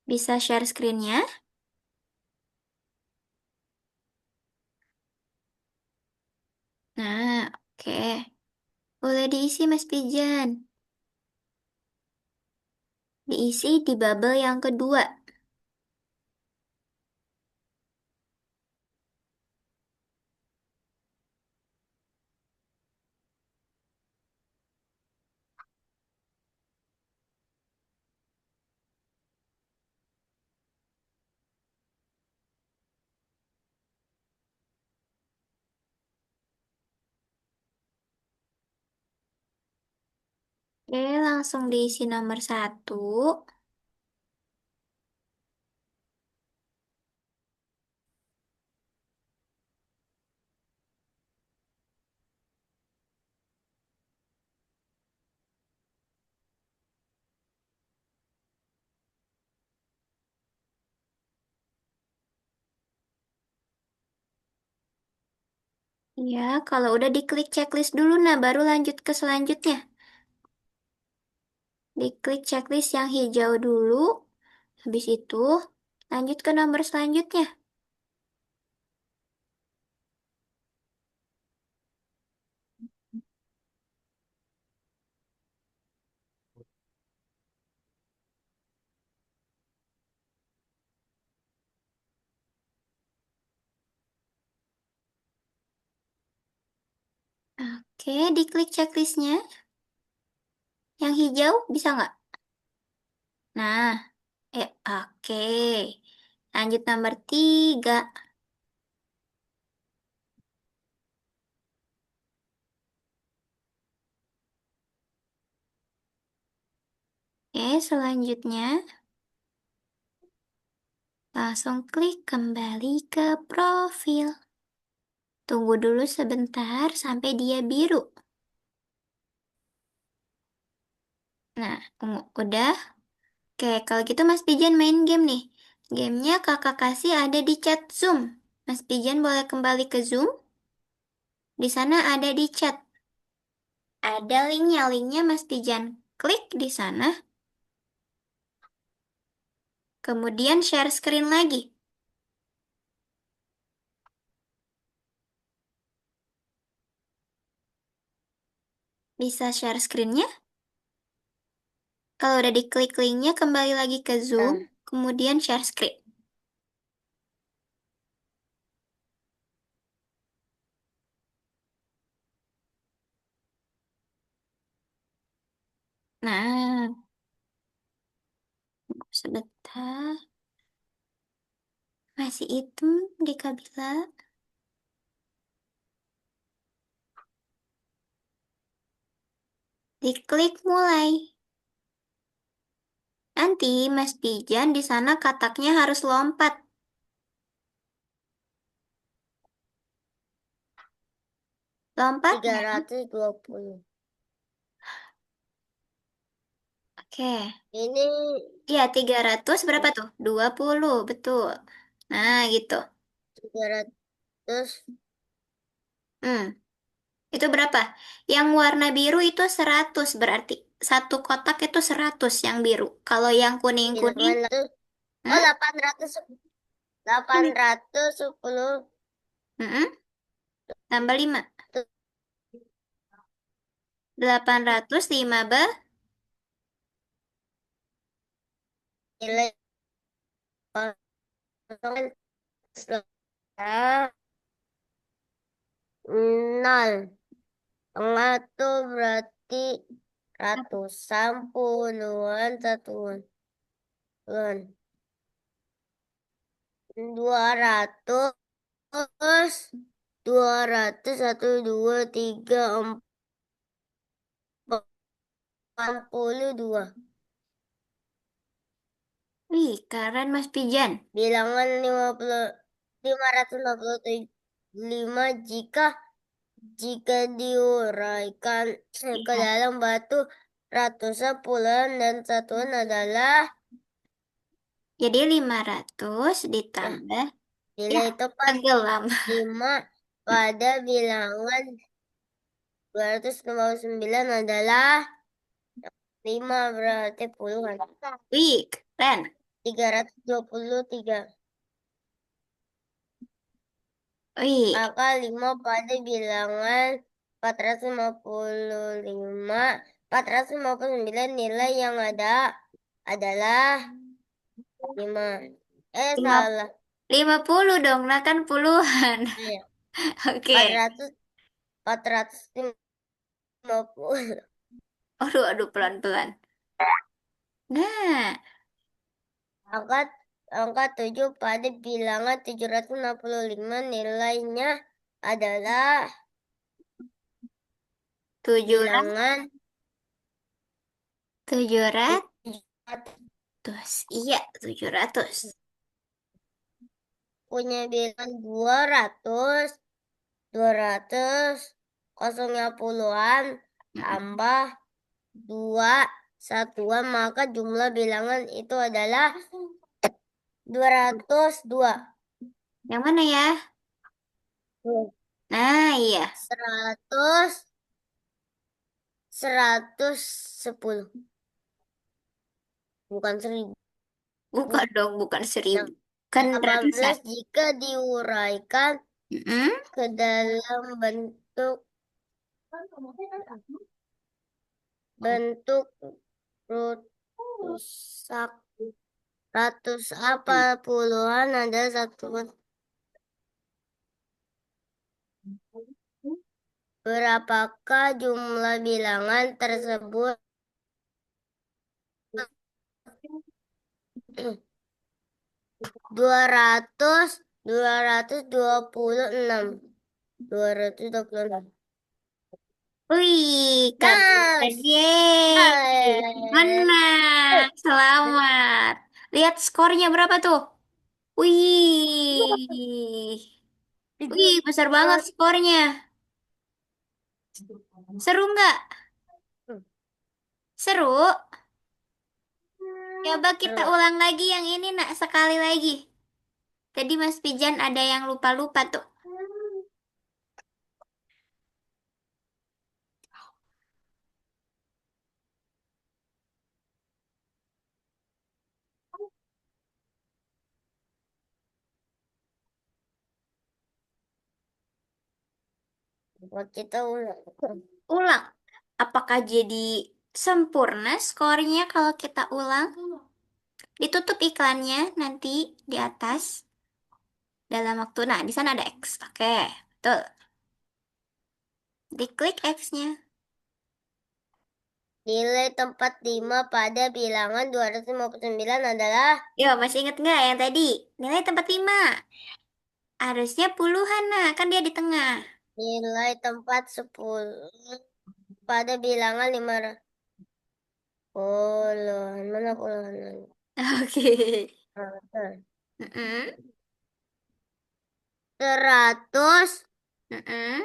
Bisa share screen-nya? Nah, oke. Boleh diisi Mas Pijan. Diisi di bubble yang kedua. Oke, langsung diisi nomor satu. Ya, kalau udah diklik checklist dulu, nah baru lanjut ke selanjutnya. Diklik checklist yang hijau dulu, habis itu lanjut ke nomor selanjutnya. Oke, diklik checklistnya. Yang hijau bisa nggak? Nah, oke. Lanjut nomor 3. Oke, selanjutnya langsung klik kembali ke profil. Tunggu dulu sebentar sampai dia biru. Nah, ungu. Udah? Oke, kalau gitu Mas Pijan main game nih. Gamenya kakak kasih ada di chat Zoom. Mas Pijan boleh kembali ke Zoom. Di sana ada di chat. Ada linknya Mas Pijan. Klik di sana. Kemudian share screen lagi. Bisa share screen-nya. Kalau udah diklik linknya, kembali lagi ke Zoom. Nah, Kemudian share screen. Nah, sebentar. Masih hitam di Kabila. Diklik mulai. Nanti Mas Pijan di sana kataknya harus lompat. tiga Lompatnya, ratus dua puluh. oke. Ini Iya, 300 berapa tuh? 20, betul. Nah, gitu. 300. Hmm, itu berapa? Yang warna biru itu 100 berarti. Satu kotak itu 100 yang biru. Kalau yang kuning-kuning, 900. Oh, hmm? 800. 810. Mm-mm. Tambah 5. 805 Nilai kosongan setengah nol. Tengah tuh berarti ratusan, puluhan, satuan. 200. 200, 1, 2, 3, 4. 82. Wih, keren Mas Pijan. Bilangan 555 jika diuraikan ke Iya. dalam batu ratusan puluhan dan satuan adalah Jadi 500 ya ditambah, ya, nilai tepat tenggelam. 5 pada bilangan 259 adalah 5 berarti puluhan. Wih, keren. 323. Wih, Angka 5 pada bilangan 455, 459 nilai yang ada adalah 5. lima, Salah. 50 dong, nah kan puluhan. Iya, Oke. 400, 450. Aduh, pelan-pelan. Nah, Angka angka 7 pada bilangan 765 nilainya adalah 700, bilangan 700. 700. Iya, 700. Punya bilangan 200, 200, kosongnya puluhan, Mm-mm. tambah 2 satuan, maka jumlah bilangan itu adalah 202. Yang mana ya? Tuh, Nah, iya. 100, 110. Bukan 1000. Bukan dong, bukan Nah, 1000. Kan 18 ratusan. jika diuraikan Mm-mm. ke dalam bentuk bentuk rusak ratus apa puluhan ada satuan. Berapakah jumlah bilangan tersebut? 200, 226. 226. Wih, keren. Nice. Yeay. Eh, Menang. Selamat. Lihat skornya berapa tuh? Wih. Wih, besar banget 300. skornya. Seru nggak? Seru? Coba kita Seru. ulang lagi yang ini, nak. Sekali lagi. Tadi Mas Pijan ada yang lupa-lupa tuh. Buat kita ulang. Ulang. Apakah jadi sempurna skornya kalau kita ulang? Ditutup iklannya nanti di atas dalam waktu. Nah, di sana ada X. Oke, betul. Diklik X-nya. Nilai tempat 5 pada bilangan 259 adalah Yo, masih inget nggak yang tadi? Nilai tempat 5. Harusnya puluhan, nah. Kan dia di tengah. nilai tempat 10 pada bilangan 500. Puluhan, mana puluhan? Oke. Betul. Mm-mm. 100, Mm-mm.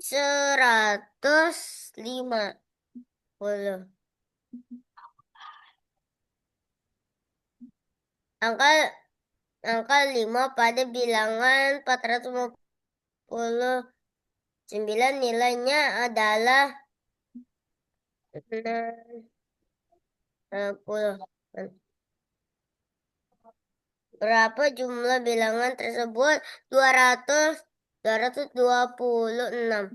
150. Angka angka 5 pada bilangan 459 nilainya adalah 60. Berapa jumlah bilangan tersebut? 200, 226.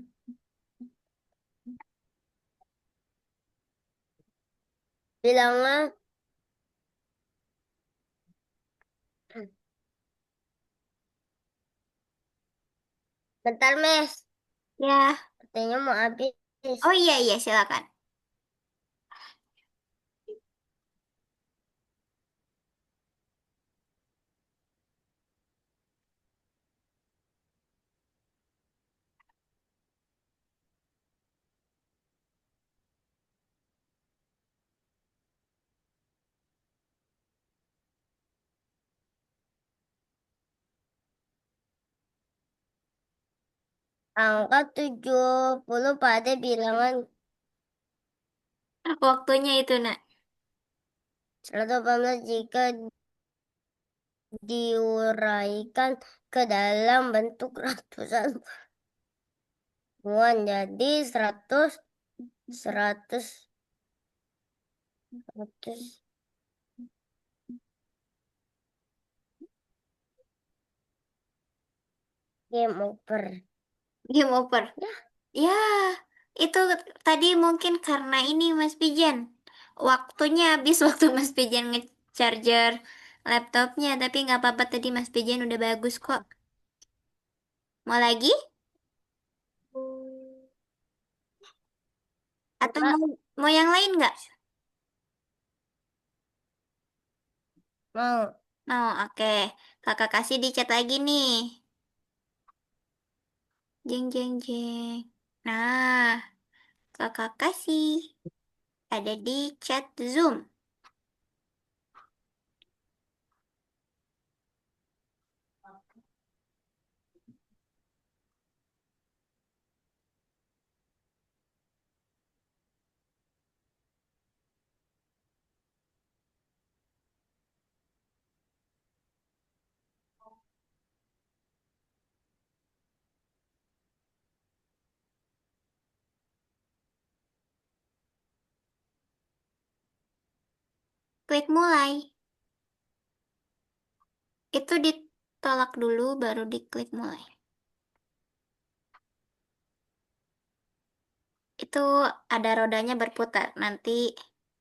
Bilangan bentar, Mes. Ya. Katanya mau habis. Oh iya, iya, silakan. Angka 70 pada bilangan Waktunya itu, nak. 118 jika diuraikan ke dalam bentuk ratusan ribuan. Jadi 100, 100, 100 game over. Game over. Ya, Ya, itu tadi mungkin karena ini Mas Pijan. Waktunya habis waktu Mas Pijan nge-charger laptopnya. Tapi nggak apa-apa tadi Mas Pijan udah bagus kok. Mau lagi? Atau enggak mau yang lain nggak? mau. Mau, oke. Kakak kasih di chat lagi nih. Jeng, jeng, jeng. Nah, kakak kasih. Ada di chat Zoom. Klik mulai. Itu ditolak dulu baru diklik mulai. Itu ada rodanya berputar. Nanti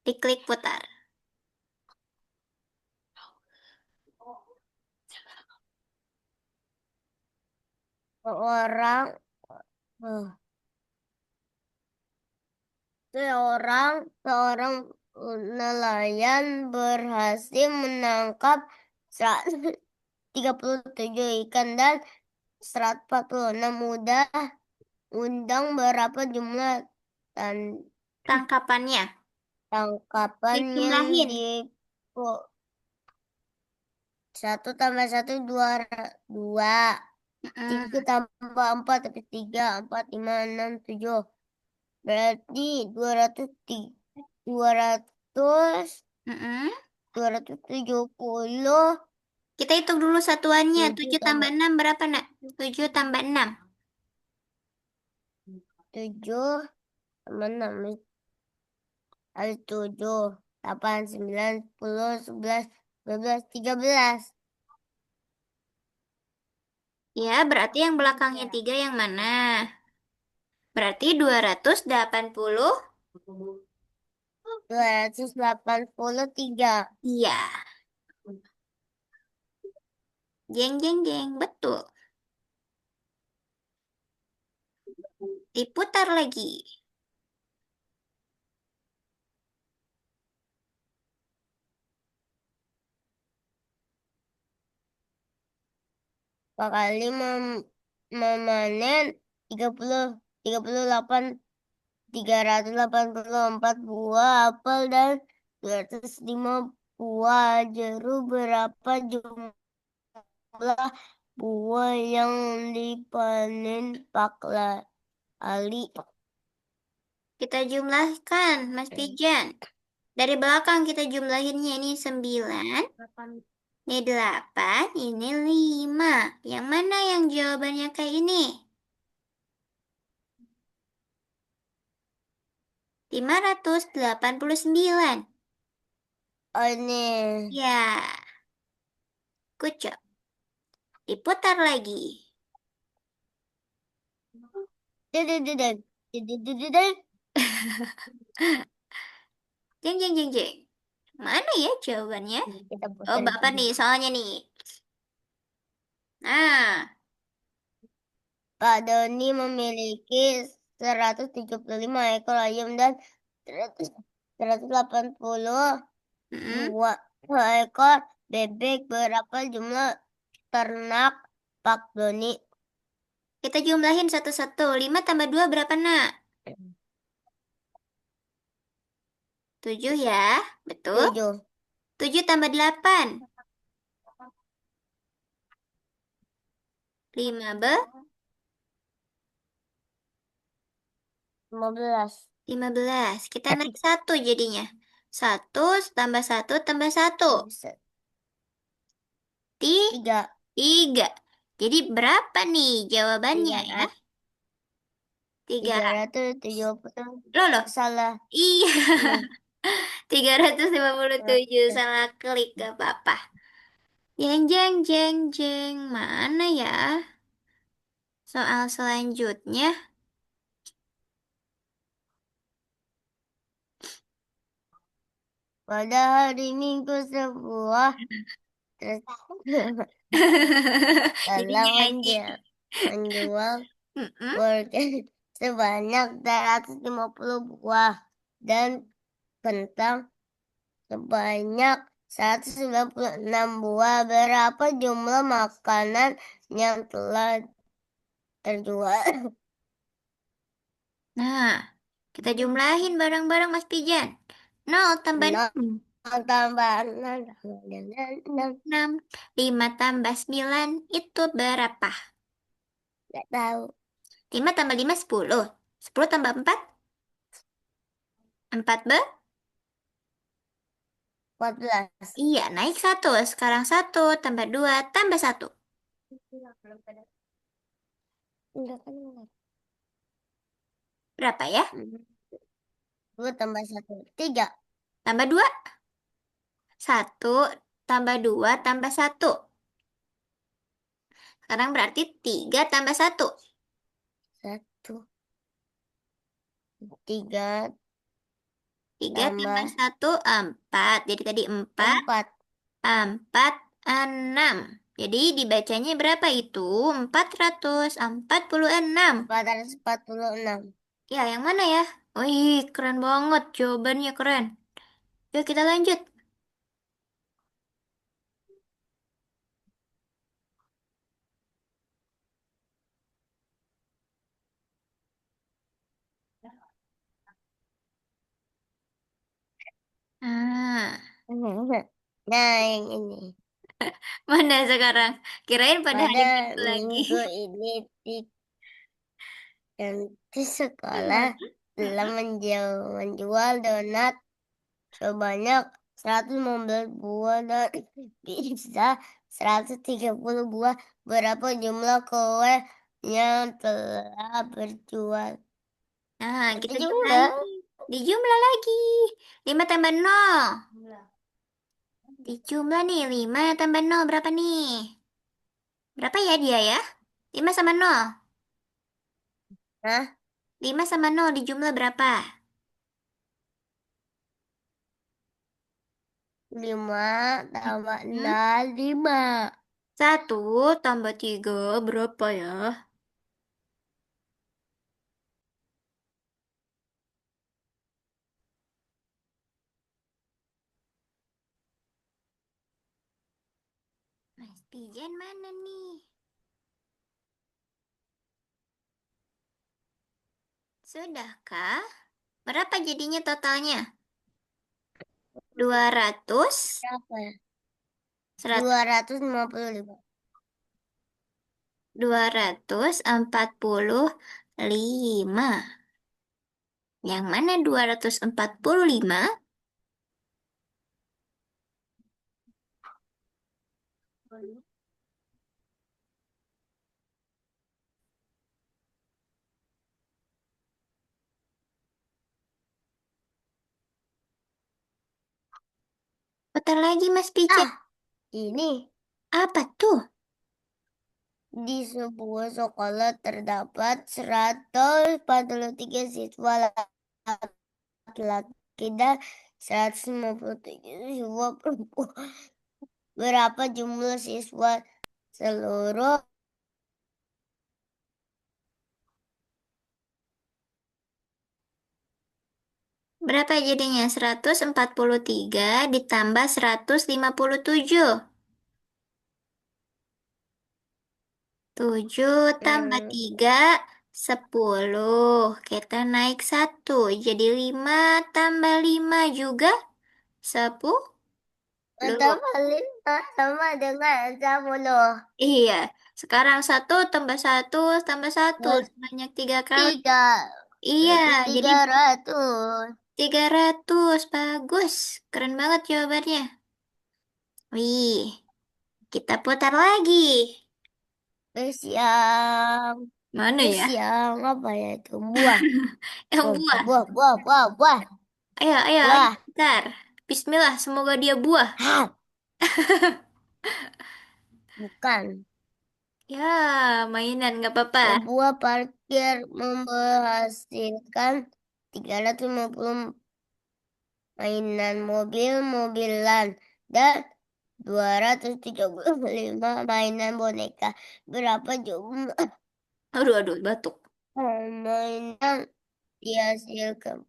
diklik putar. Seorang eh, seorang nelayan berhasil menangkap 137 ikan dan 146 udang. Berapa jumlah tan Tangkapannya. tangkapan yang Dijumlahin. di 1 tambah 1 dua, dua. Tiga Mm-mm. tambah 4 tapi 3, 4, 5, 6, 7. Berarti 200, 200, Mm-mm. 270, Kita hitung dulu satuannya. 7 7 tambah tambah 6 berapa, nak? 7 tambah 6. 7 tambah 6. Kali 7, 8, 9, 10, 11, 12, 13. Ya, berarti yang belakangnya 3 yang mana? Berarti 280. 283. Iya. Jeng, jeng, jeng. Betul. Diputar lagi. Pak kali memanen 30, 38, 384 buah apel dan 205 buah jeruk. Berapa jumlah buah yang dipanen Pak Ali? Kita jumlahkan, Mas Pijan. Dari belakang kita jumlahinnya ini 9. Ini 8, ini 5. Yang mana yang jawabannya kayak ini? 589. Oh, ini. Ya, good job. Diputar lagi. Dedededeng. Dedededeng. Jeng, jeng, jeng, jeng. Mana ya jawabannya? Kita Oh, putar Bapak itu. nih, soalnya nih. Nah, Pak Doni memiliki 175 ekor ayam dan 100, 180 mm, dua ekor bebek. Berapa jumlah ternak Pak Doni? kita jumlahin satu-satu. 5 tambah 2 berapa, nak? 7 ya, betul. 7. 7 tambah 8. 15. 15. 15. Kita naik satu jadinya. Satu tambah satu tambah satu. Tiga. Tiga. Jadi berapa nih jawabannya Tiga ya? ratus. Tiga. 370. Loh, loh. Salah. Iya. Iya. 357. Salah klik. Gak apa-apa. Jeng, jeng, jeng, jeng. Mana ya? Soal selanjutnya. Pada hari Minggu sebuah terus Jadi telah nyanyi. menjual Mm-mm. burger sebanyak 250 buah dan kentang sebanyak 196 buah. Berapa jumlah makanan yang telah terjual? Nah, kita jumlahin bareng-bareng Mas Pijan. 0 tambah Nol 6. tambah 6. 6. 5 tambah 9 itu berapa? Nggak tahu. 5 tambah 5, 10. 10 tambah 4, 4 14. Iya, naik satu. Sekarang satu tambah 2 tambah satu. Enggak kan enggak. Berapa ya? 2 tambah 1. 3. Tambah 2. Satu tambah 2 tambah satu. Sekarang berarti 3 tambah satu. 1. 3 3 tambah tambah satu 4. Jadi tadi 4, 4. 4, 6. Jadi dibacanya berapa itu? 446. 446. Ya, yang mana ya? Wih, keren banget. Jawabannya keren. Yuk kita lanjut. Ah, Nah, yang ini. mana sekarang? Kirain pada hari Pada Minggu lagi. minggu ini di sekolah telah menjual donat sebanyak 115 buah dan pizza 130 buah. Berapa jumlah kue yang telah berjual? Nah, Itu kita jumlah. jumlahin. Dijumlah lagi. 5 tambah 0. Dijumlah nih. 5 tambah 0 berapa nih? Berapa ya dia ya? 5 sama 0. Nah, 5 sama 0 dijumlah berapa? 5 tambah Hmm? 0, 5. 1 tambah 3 berapa ya? Mas Pijan mana nih? Sudahkah? Berapa jadinya totalnya? 200, Berapa ya? 100, 255. 245. Yang mana 245? Putar lagi Mas Pijan. Ah, ini Apa tuh? di sebuah sekolah terdapat 143 siswa laki-laki dan 153 siswa perempuan. Berapa jumlah siswa seluruh? Berapa jadinya? 143 ditambah 157. 7 tambah Hmm, 3, 10. Kita naik satu. Jadi 5 tambah 5 juga 10. tambah 5 sama dengan 10. Iya, sekarang satu tambah satu tambah satu sebanyak 3 kali. Tiga. Iya, Berarti jadi 300. 300. Bagus. Keren banget jawabannya. Wih, kita putar lagi. Terus yang Mana terus ya? yang apa ya itu? Buah. Yang Buah, buah. buah, buah, buah, buah. Ayo, ayo, ayo, Buah. putar. Bismillah, semoga dia buah. Hah, bukan. Ya, mainan nggak apa-apa. Sebuah parkir menghasilkan 350 mainan mobil-mobilan dan 235 mainan boneka. Berapa jumlah Aduh, aduh, batuk. mainan dihasilkan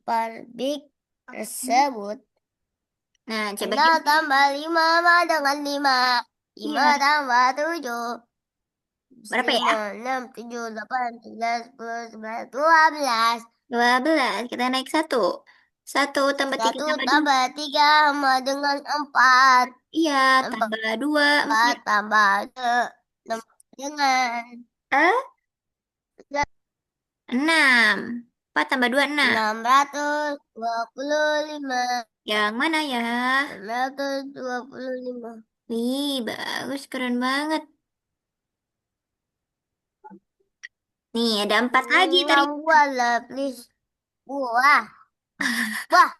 pabrik tersebut? Nah, coba 6 kita. tambah 5 sama dengan 5. 5 Iya, tambah 7. berapa ya? 5, 6, 7, 8, 9, 10, 11, 12. 12. Kita naik satu. Satu tambah tiga Satu tambah dua. tambah 3 sama dengan 4. Iya, 4 tambah dua, 4. tambah dengan Eh, 6. 4 tambah 2, 6. 625. Yang mana ya? 625. Wih, bagus, keren banget. Nih, ada 4 lagi Yang ternyata. buah lah, please. Buah. Buah.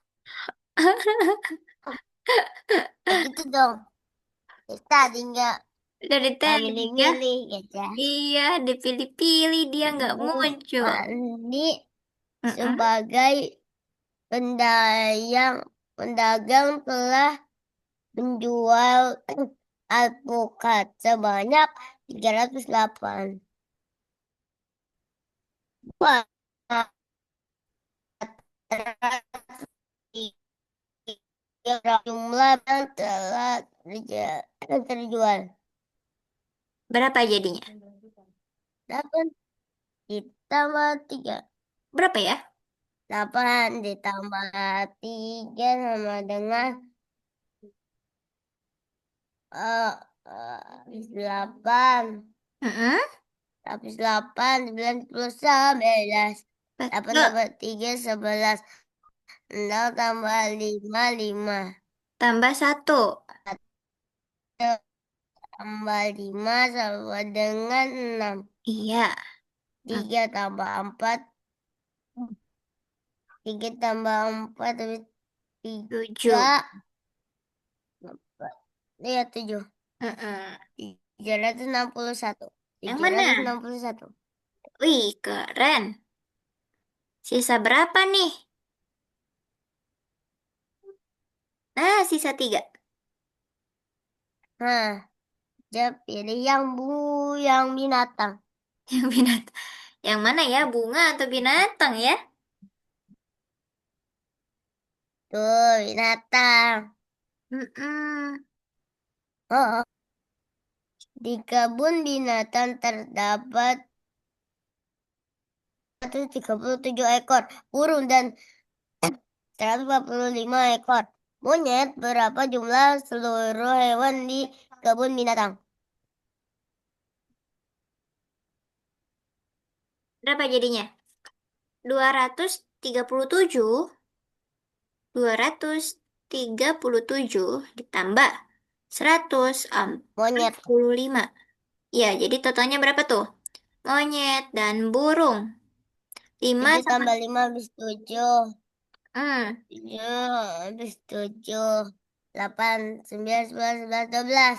Kayak gitu dong. Kita tinggal Dari tadi ya. milih-milih gitu ya. Iya, dipilih-pilih dia nggak Bu muncul. Andi Mm-mm. sebagai pendayang pedagang telah menjual alpukat sebanyak 308. Wah, jumlah yang telah terjual. Berapa jadinya? 8 ditambah 3. Berapa ya? 8 ditambah 3 sama dengan 8. Mm-mm. Habis 8, 9, 10, 11. 8 Betul. tambah 3, 11. 0 tambah 5, 5. Tambah satu. 1 tambah 5 sama dengan 6. Iya. 3 tambah 4. 3 tambah 4 habis 3. 7. Iya 7. Mm-mm. 361. Yang mana? 361. Wih, keren. Sisa berapa nih? Nah, sisa 3. Nah, dia pilih yang binatang. Yang binatang. Yang mana ya? Bunga atau binatang ya? Tuh, binatang. Mm-mm. Oh, di kebun binatang terdapat 137 ekor burung dan 145 ekor monyet. Berapa jumlah seluruh hewan di kebun binatang? Berapa jadinya? 237. 237 ditambah 145. Monyet. Ya, jadi totalnya berapa tuh? Monyet dan burung. 5 7 sama... tambah 5 habis 7. Hmm, 7 habis 7. 8, 9, 11, 11, 12.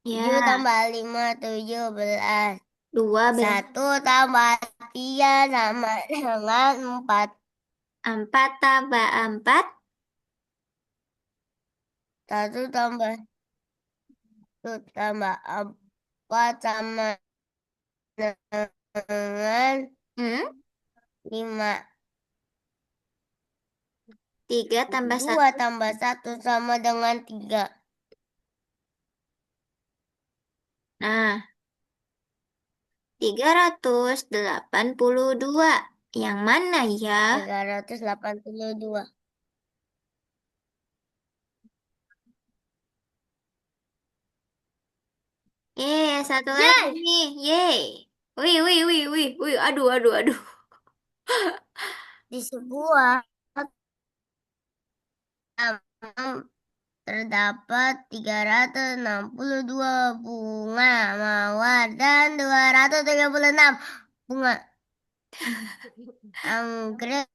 7 ya. tambah 5, 17. 12. 1 tambah 3 sama dengan 4. 4 tambah 4. 1 tambah 1 tambah 4 sama dengan Hmm, 5. 3 tambah 2 1. tambah 1 sama dengan 3. Nah, 382. Yang mana ya? 382. Satu lagi Yes! nih. Yeay. Wih, wih, wih, wih, wih. Aduh, aduh, aduh. Di sebuah taman terdapat 362 bunga mawar dan 236 bunga anggrek.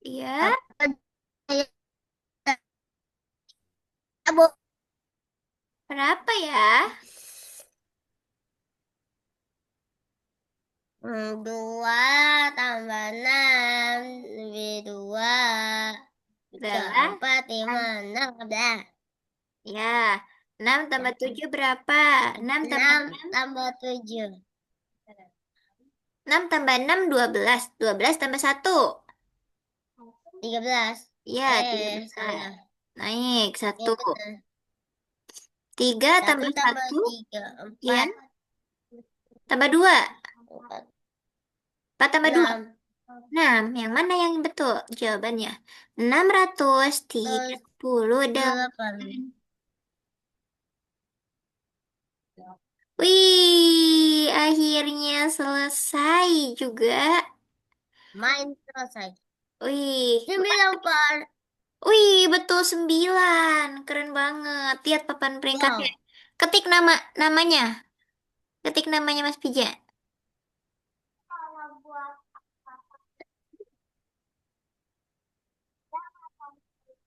Ya, Apa daya tabuh? berapa ya? Dua tambah enam lebih dua tiga Adalah empat lima enam ada ya, 6 tambah 7 berapa? 6 tambah enam 6, tambah tujuh 6 tambah 6, 12. 12 tambah 1. 13. Ya, 13. Salah. Naik Ya 1. betul. 3 Satu tambah tambah 1, tiga ya. empat Tambah 2. empat 4 tambah 2. enam 6. Yang mana yang betul jawabannya? 638. delapan. Wih, akhirnya selesai juga. Main selesai. Wih, 9 wih, betul 9. Keren banget. Lihat papan peringkatnya. Wow. Ketik namanya. Ketik namanya Mas Pija.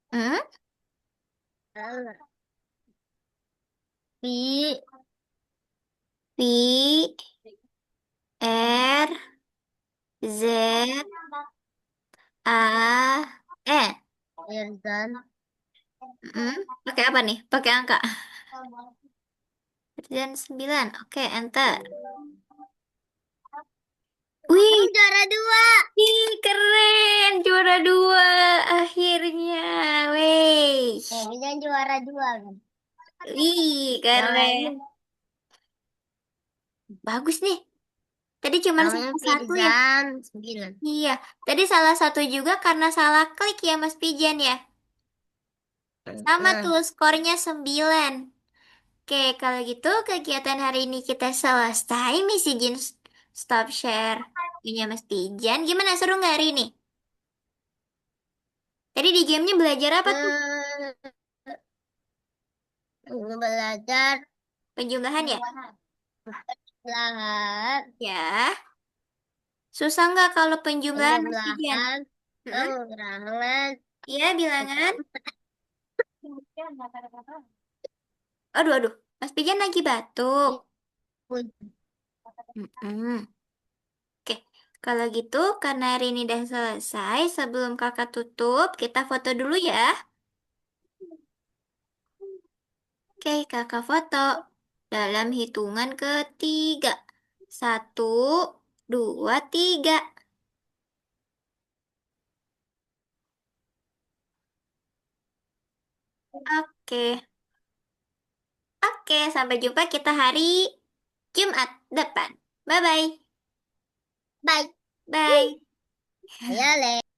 Hmm? Pi V R Z A N. Irzan Hmm? Pakai apa nih? Pakai angka. Dan 9. Oke, enter. Wih, juara dua. ih, keren. Juara 2 akhirnya. Wih. Bisa juara dua kan. Wih, keren. Namanya Bagus nih. Tadi cuma namanya salah satu ya. Firzan 9. Iya, tadi salah satu juga karena salah klik ya Mas Pijan ya. Sama Nah, tuh skornya 9. Oke, kalau gitu kegiatan hari ini kita selesai misi Jin Stop Share punya Mas Pijan. Gimana seru nggak hari ini? Tadi di gamenya belajar apa tuh? eh, belajar Penjumlahan ya? belajar Ya. Susah nggak kalau penjumlahan Mas Pijan? penjumlahan Hmm? pengurangan Iya, bilangan. Aduh, aduh. Mas Pijan lagi batuk. Mm-mm. Oke, kalau gitu karena hari ini udah selesai, sebelum kakak tutup, kita foto dulu ya. Oke, kakak foto. Dalam hitungan ketiga. 1, 2, 3. Oke, oke, sampai jumpa kita hari Jumat depan. Bye-bye. Bye. Bye. Ya, Le.